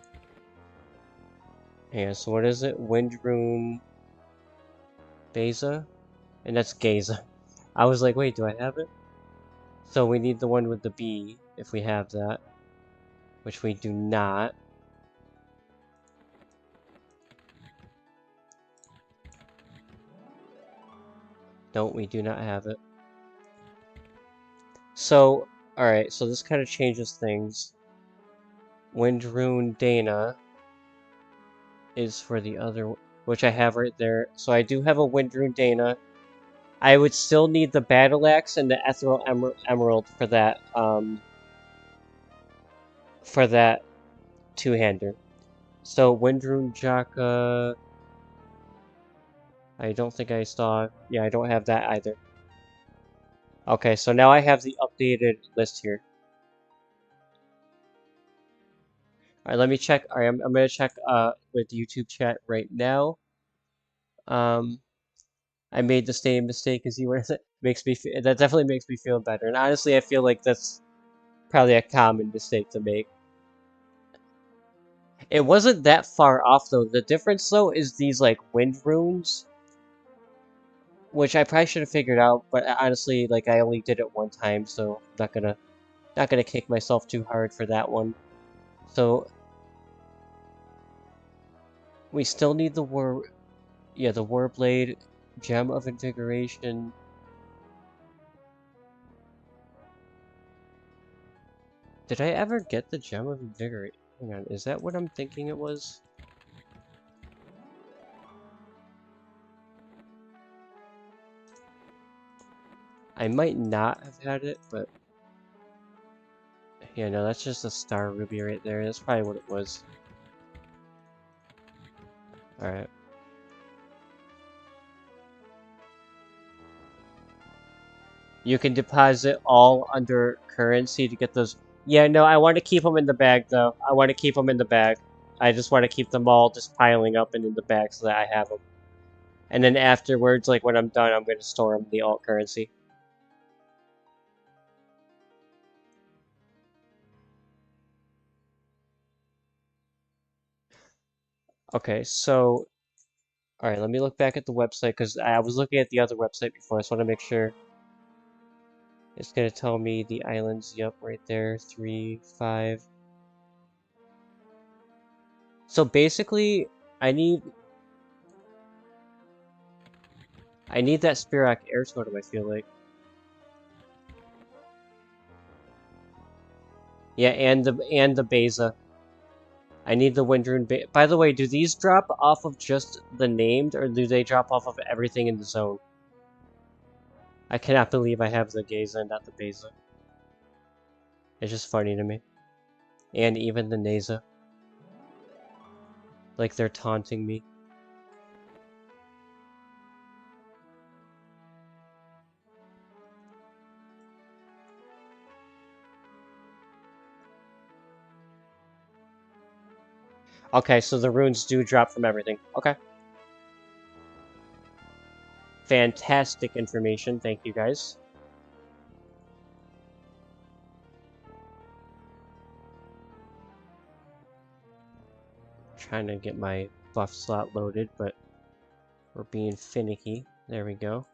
Hang on, so what is it? Wind Rune Beza? And that's Gaza. I was like, wait, do I have it? So we need the one with the B, if we have that. Which we do not. No, we do not have it. So, alright, so this kind of changes things. Wind Rune Dana is for the other, which I have right there. So I do have a Wind Rune Dana. I would still need the Battle Axe and the Ethereal Emerald for that two-hander. So Wind Rune Jaka, I don't think I saw. Yeah, I don't have that either. Okay, so now I have the updated list here. Alright, let me check. Alright, I'm gonna check with YouTube chat right now. I made the same mistake as you were. That definitely makes me feel better. And honestly, I feel like that's probably a common mistake to make. It wasn't that far off though. The difference though is these like wind runes, which I probably should have figured out, but honestly, like I only did it one time, so I'm not gonna kick myself too hard for that one. So we still need the the Warblade, Gem of Invigoration. Did I ever get the Gem of Invigorate? Hang on, is that what I'm thinking it was? I might not have had it, but... Yeah, no, that's just a Star Ruby right there. That's probably what it was. Alright. You can deposit all under currency to get those. Yeah, no, I want to keep them in the bag, though. I want to keep them in the bag. I just want to keep them all just piling up and in the bag so that I have them. And then afterwards, like when I'm done, I'm going to store them in the alt currency. Okay, so... Alright, let me look back at the website, because I was looking at the other website before. I just want to make sure. It's going to tell me the islands, yep, right there. 3, 5... So basically, I need that Spirak air totem, I feel like. Yeah, and the Beza. I need the Windrune Beza. By the way, do these drop off of just the named, or do they drop off of everything in the zone? I cannot believe I have the Geza and not the Beza. It's just funny to me. And even the Neza. Like they're taunting me. Okay, so the runes do drop from everything. Okay. Fantastic information. Thank you, guys. Trying to get my buff slot loaded, but we're being finicky. There we go.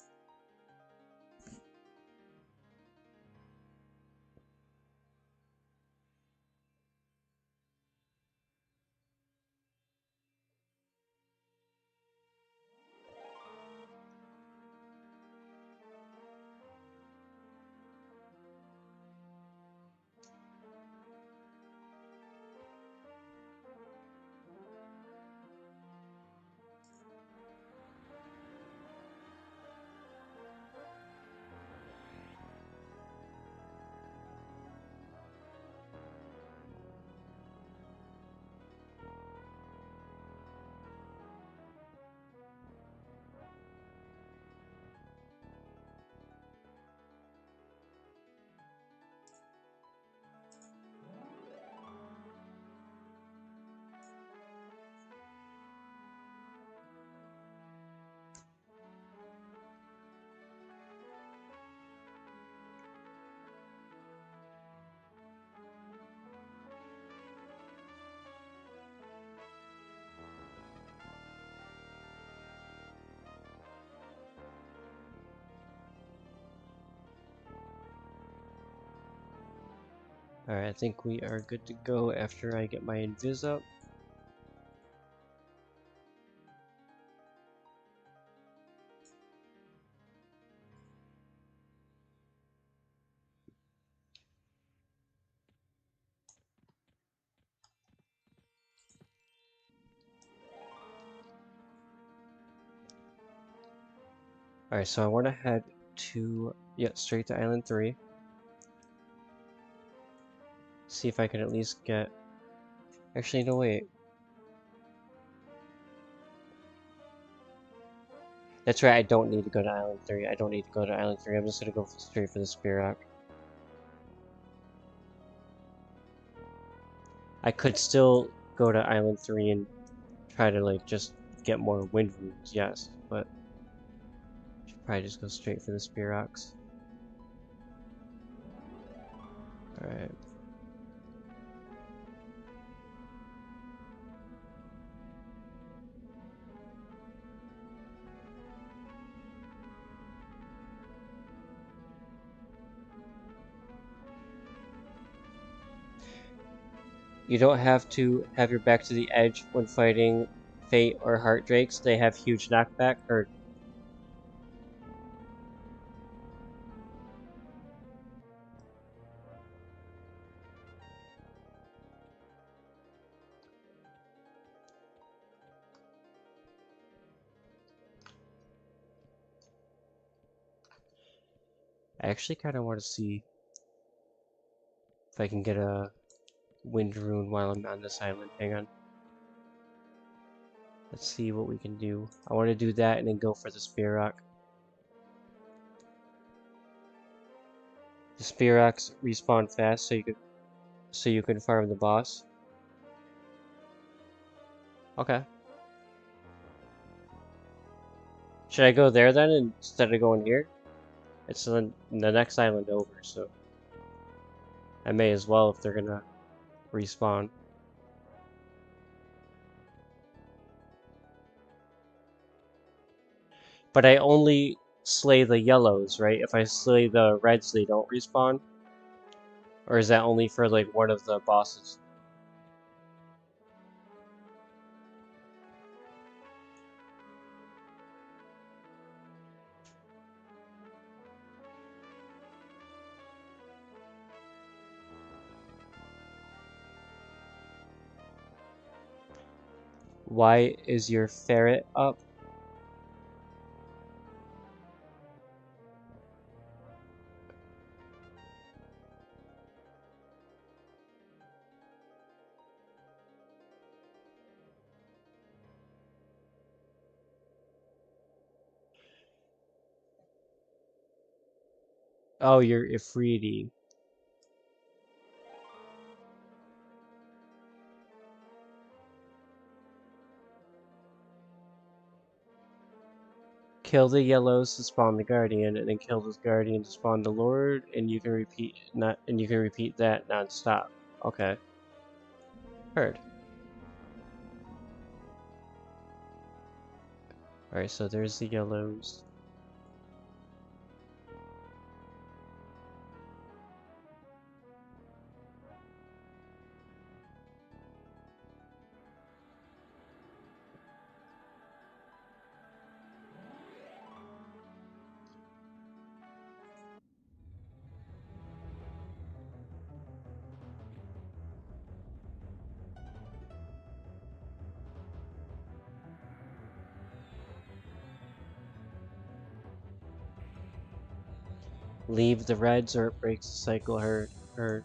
Alright, I think we are good to go after I get my invis up. Alright, so I want to head to, yeah, straight to Island 3. See if I can at least get... Actually, no, wait. That's right, I don't need to go to Island 3. I don't need to go to Island 3. I'm just gonna go straight for the Spirak. I could still go to Island 3 and try to, like, just get more wind runes, yes, but... Should probably just go straight for the Spiraks. Alright. You don't have to have your back to the edge when fighting Fate or Heart Drakes. They have huge knockback, or... I actually kind of want to see if I can get a wind rune while I'm on this island. Hang on. Let's see what we can do. I want to do that and then go for the spear rock. The spear rocks respawn fast, so you can farm the boss. Okay. Should I go there then instead of going here? It's the next island over, so I may as well if they're gonna respawn. But I only slay the yellows, right? If I slay the reds, they don't respawn? Or is that only for like one of the bosses? Why is your ferret up? Oh, you're Ifriti. Kill the yellows to spawn the guardian, and then kill this guardian to spawn the lord, and you can repeat that non-stop. Okay. Heard. Alright, so there's the yellows. Leave the reds or it breaks the cycle. Heard.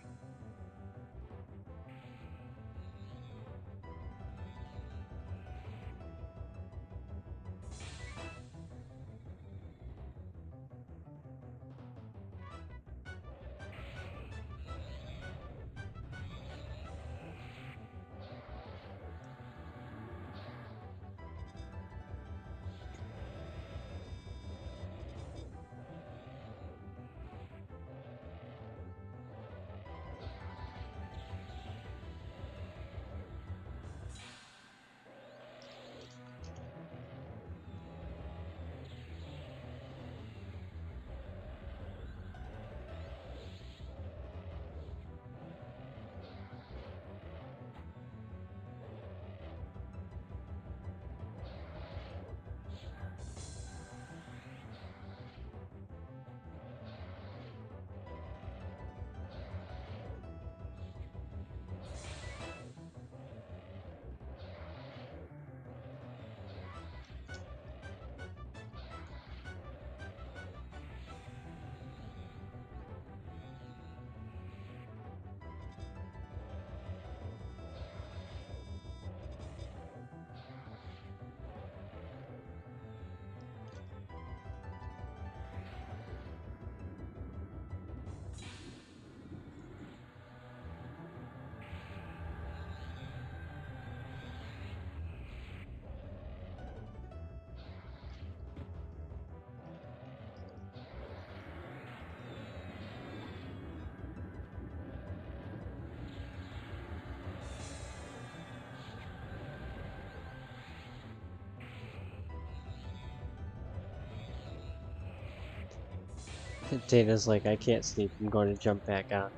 Dana's like, I can't sleep. I'm going to jump back on.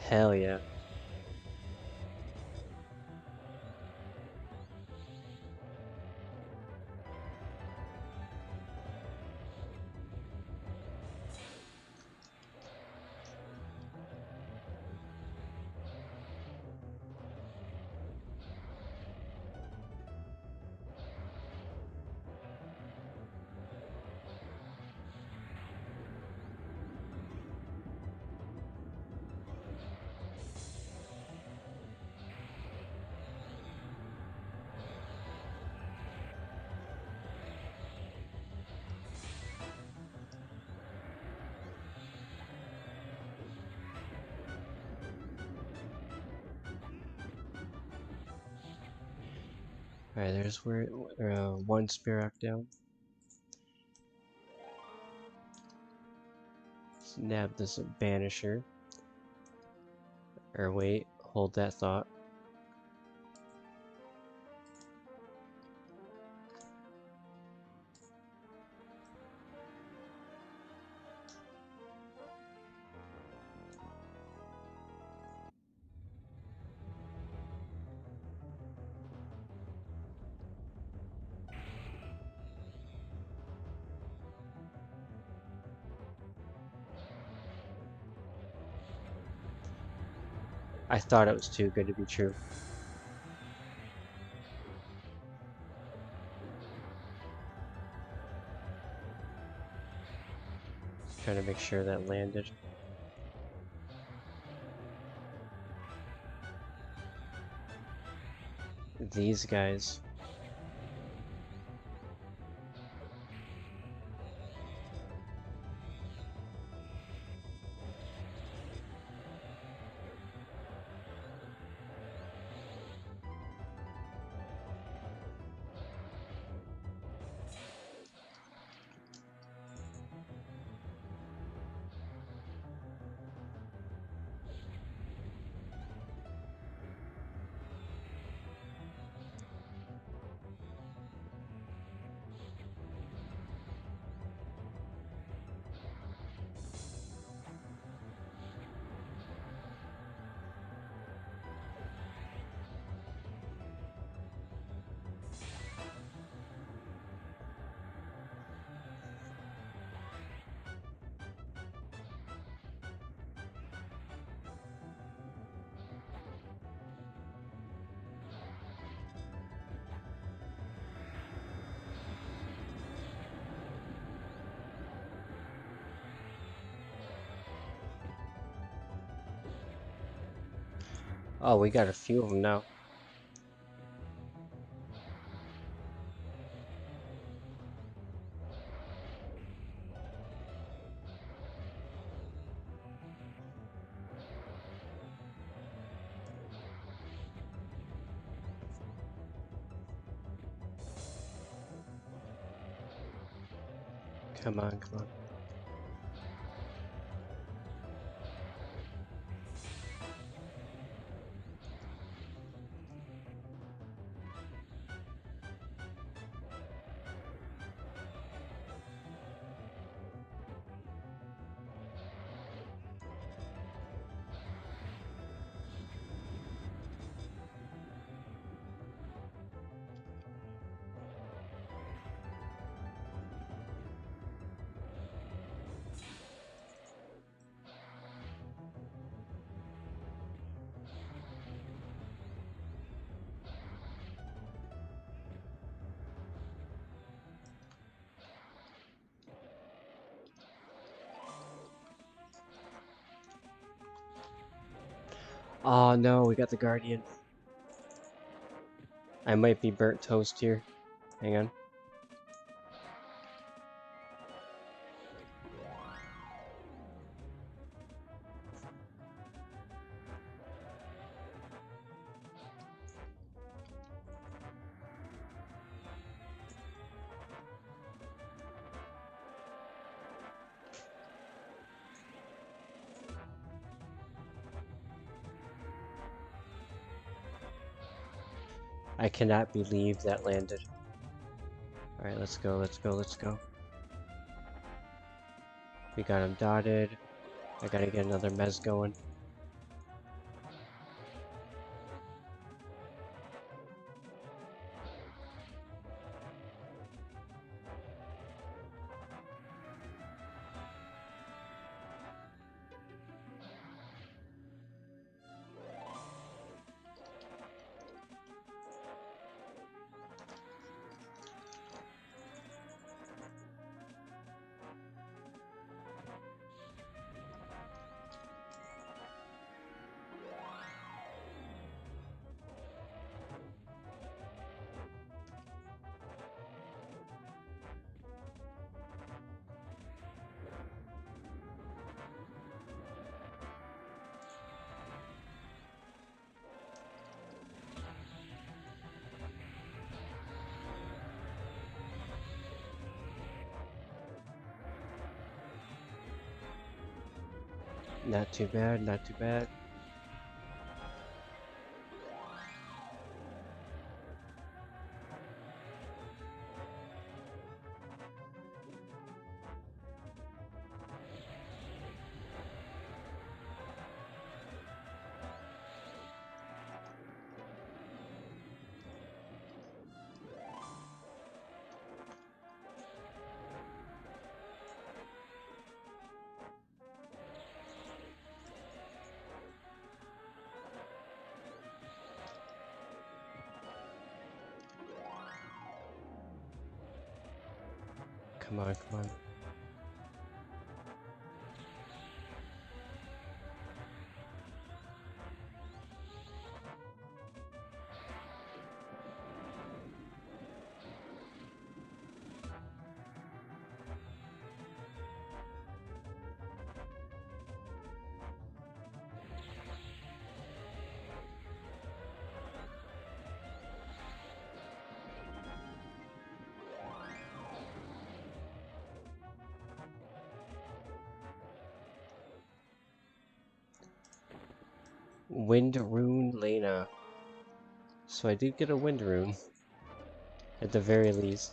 Hell yeah. Alright, there's where one Spirock down. Snap this Banisher. Or wait, hold that thought. I thought it was too good to be true. Trying to make sure that landed. These guys. Oh, we got a few of them now. Come on, come on. Oh no, we got the Guardian. I might be burnt toast here. Hang on. I cannot believe that landed. Alright, let's go, let's go, let's go. We got him dotted. I gotta get another mez going. Not too bad, not too bad. Come on, come on. Wind Rune Lena. So I did get a Wind Rune, at the very least.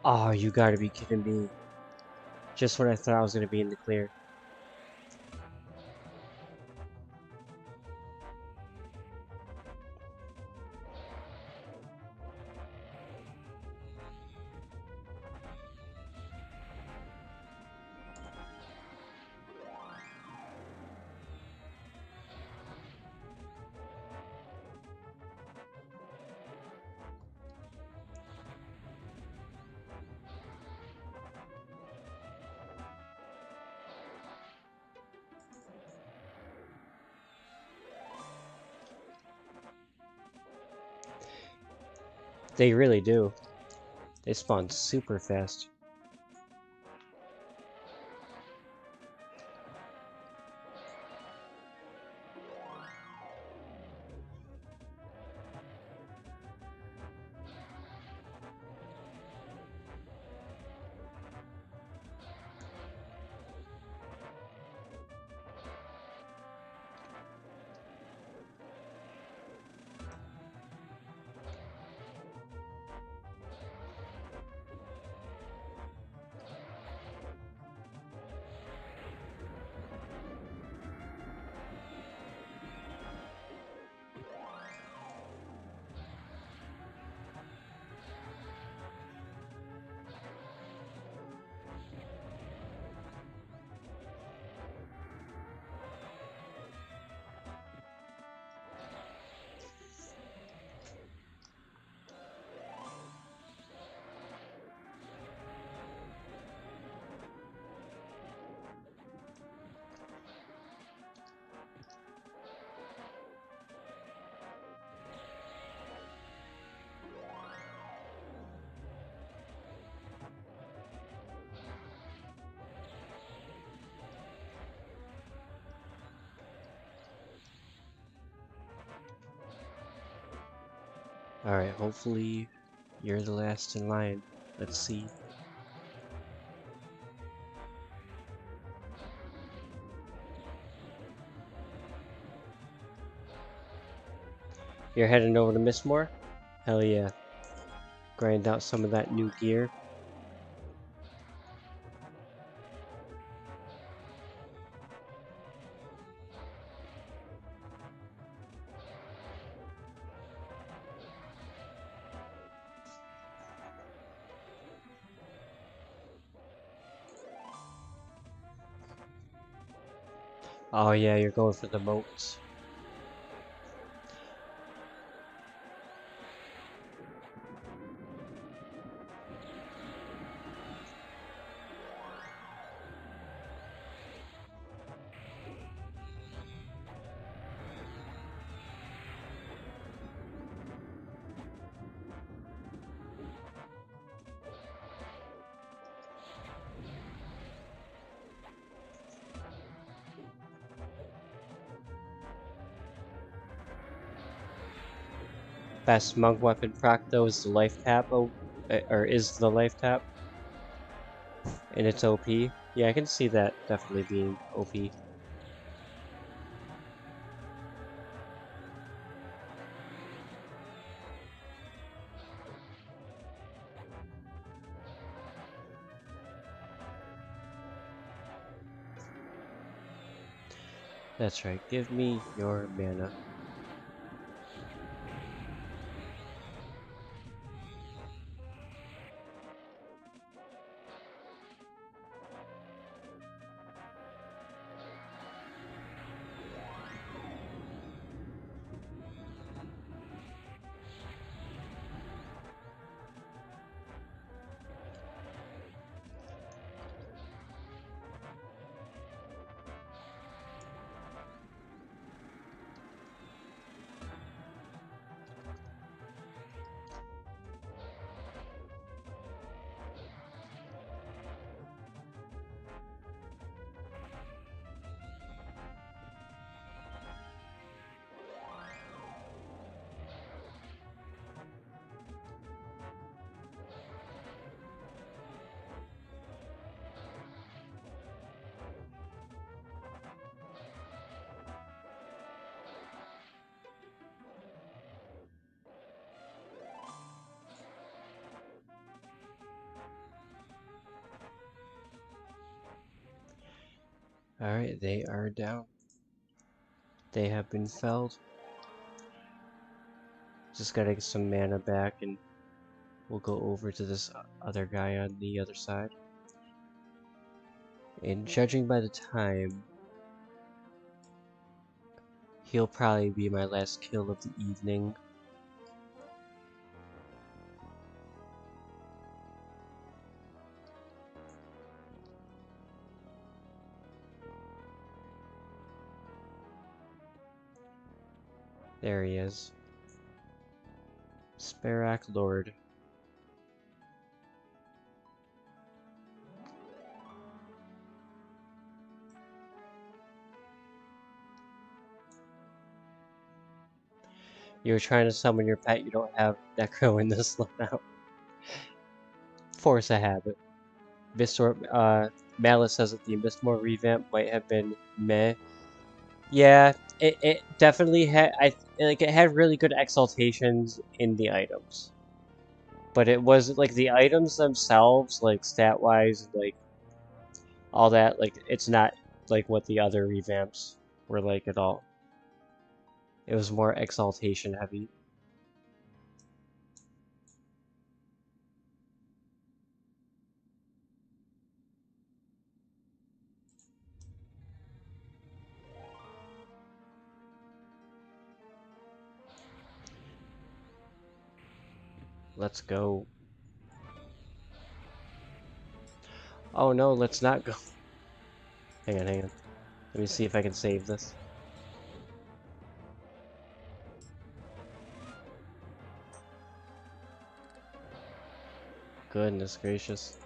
Oh, you gotta be kidding me. Just when I thought I was gonna be in the clear. They really do. They spawn super fast. Alright, hopefully you're the last in line. Let's see. You're heading over to Mistmore? Hell yeah. Grind out some of that new gear. Oh yeah, you're going for the moats. Best monk weapon proc though is the life tap, or is the life tap, and it's OP. Yeah, I can see that definitely being OP. That's right, give me your mana. Alright, they are down. They have been felled. Just gotta get some mana back and we'll go over to this other guy on the other side. And judging by the time, he'll probably be my last kill of the evening. There he is. Sparak Lord. You're trying to summon your pet, you don't have Necro in this loadout. Force a habit. Malice says that the Mistmore revamp might have been meh. Yeah, it definitely had, it had really good exaltations in the items. But it was, like, the items themselves, like, stat-wise, like, all that, like, it's not, like, what the other revamps were like at all. It was more exaltation heavy. Let's go. Oh no, let's not go. Hang on, hang on. Let me see if I can save this. Goodness gracious.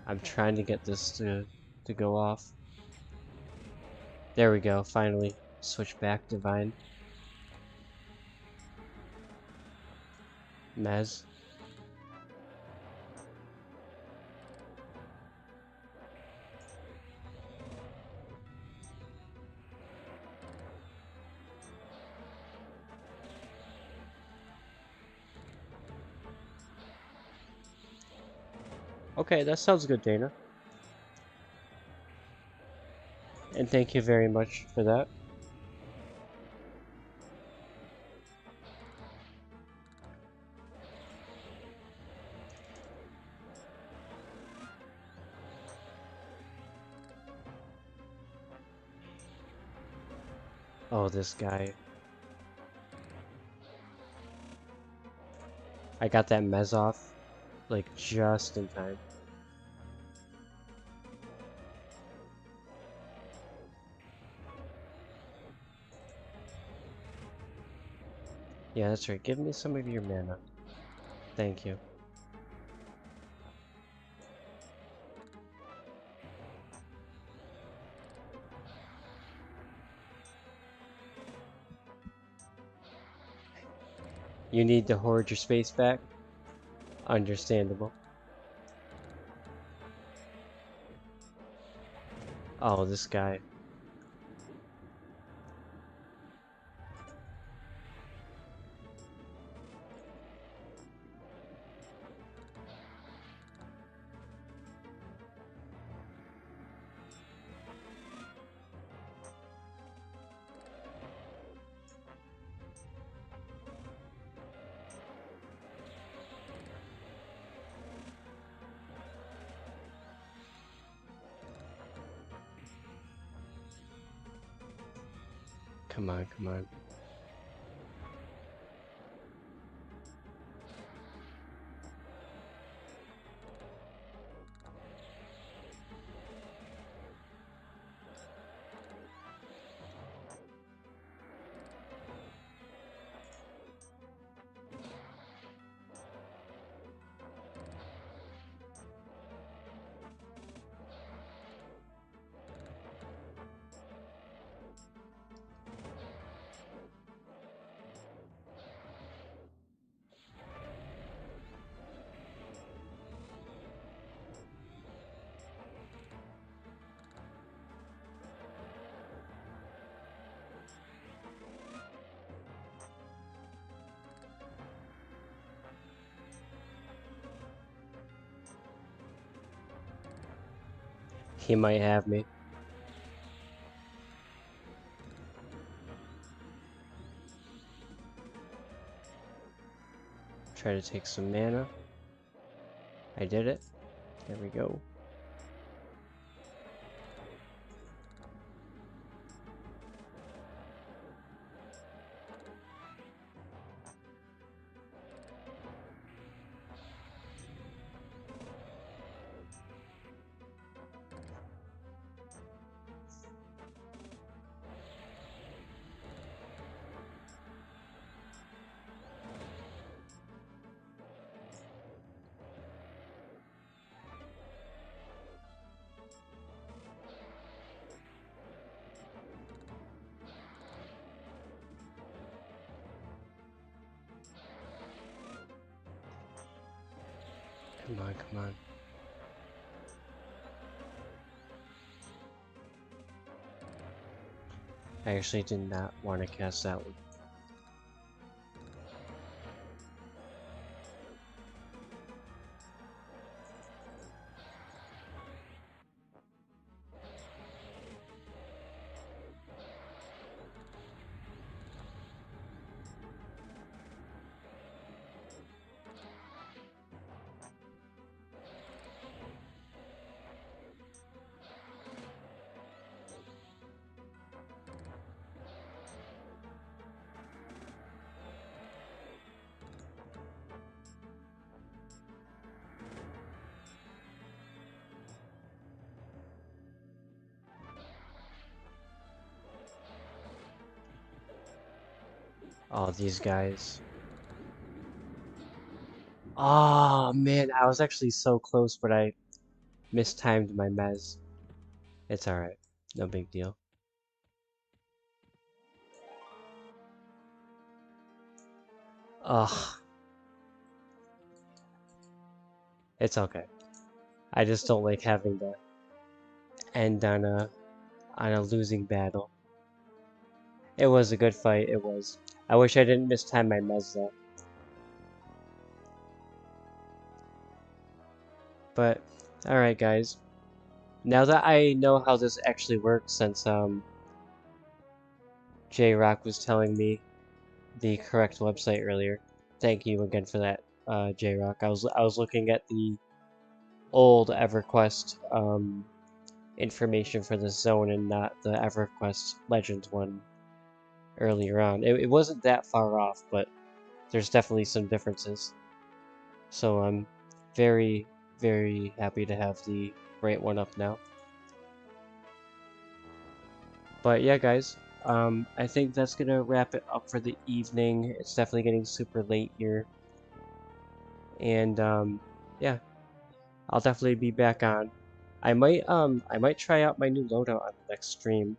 I'm trying to get this to go off. There we go, finally. Switch back Divine. Mez. Okay, that sounds good, Dana. And thank you very much for that. Oh, this guy. I got that Mez off, like, just in time. Yeah, that's right. Give me some of your mana. Thank you. You need to hoard your space back? Understandable. Oh, this guy. Come on, come on. He might have me. Try to take some mana. I did it. There we go. Come on, come on. I actually did not want to cast that one. Oh, these guys. Oh, man, I was actually so close, but I mistimed my mez. It's alright. No big deal. Ugh. It's okay. I just don't like having to end on a losing battle. It was a good fight, it was. I wish I didn't mistime my mez though. But, alright guys. Now that I know how this actually works, since J-Rock was telling me the correct website earlier. Thank you again for that, J-Rock. I was looking at the old EverQuest information for this zone and not the EverQuest Legends one earlier on. It wasn't that far off, but there's definitely some differences. So I'm very, very happy to have the right one up now. But yeah, guys, I think that's gonna wrap it up for the evening. It's definitely getting super late here. And yeah, I'll definitely be back on. I might try out my new loadout on the next stream.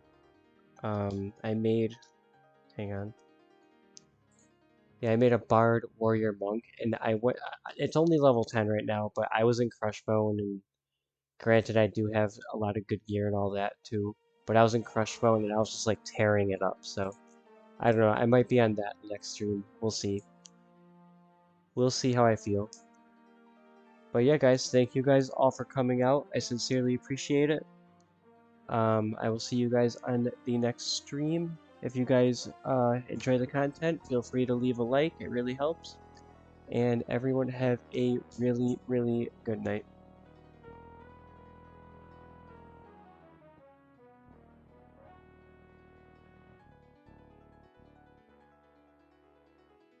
I made, hang on. Yeah, I made a Bard Warrior Monk, and I went. It's only level 10 right now, but I was in Crushbone, and granted, I do have a lot of good gear and all that too. But I was in Crushbone, and I was just like tearing it up. So I don't know. I might be on that next stream. We'll see. We'll see how I feel. But yeah, guys, thank you guys all for coming out. I sincerely appreciate it. I will see you guys on the next stream. If you guys enjoy the content, feel free to leave a like. It really helps. And everyone have a really, really good night.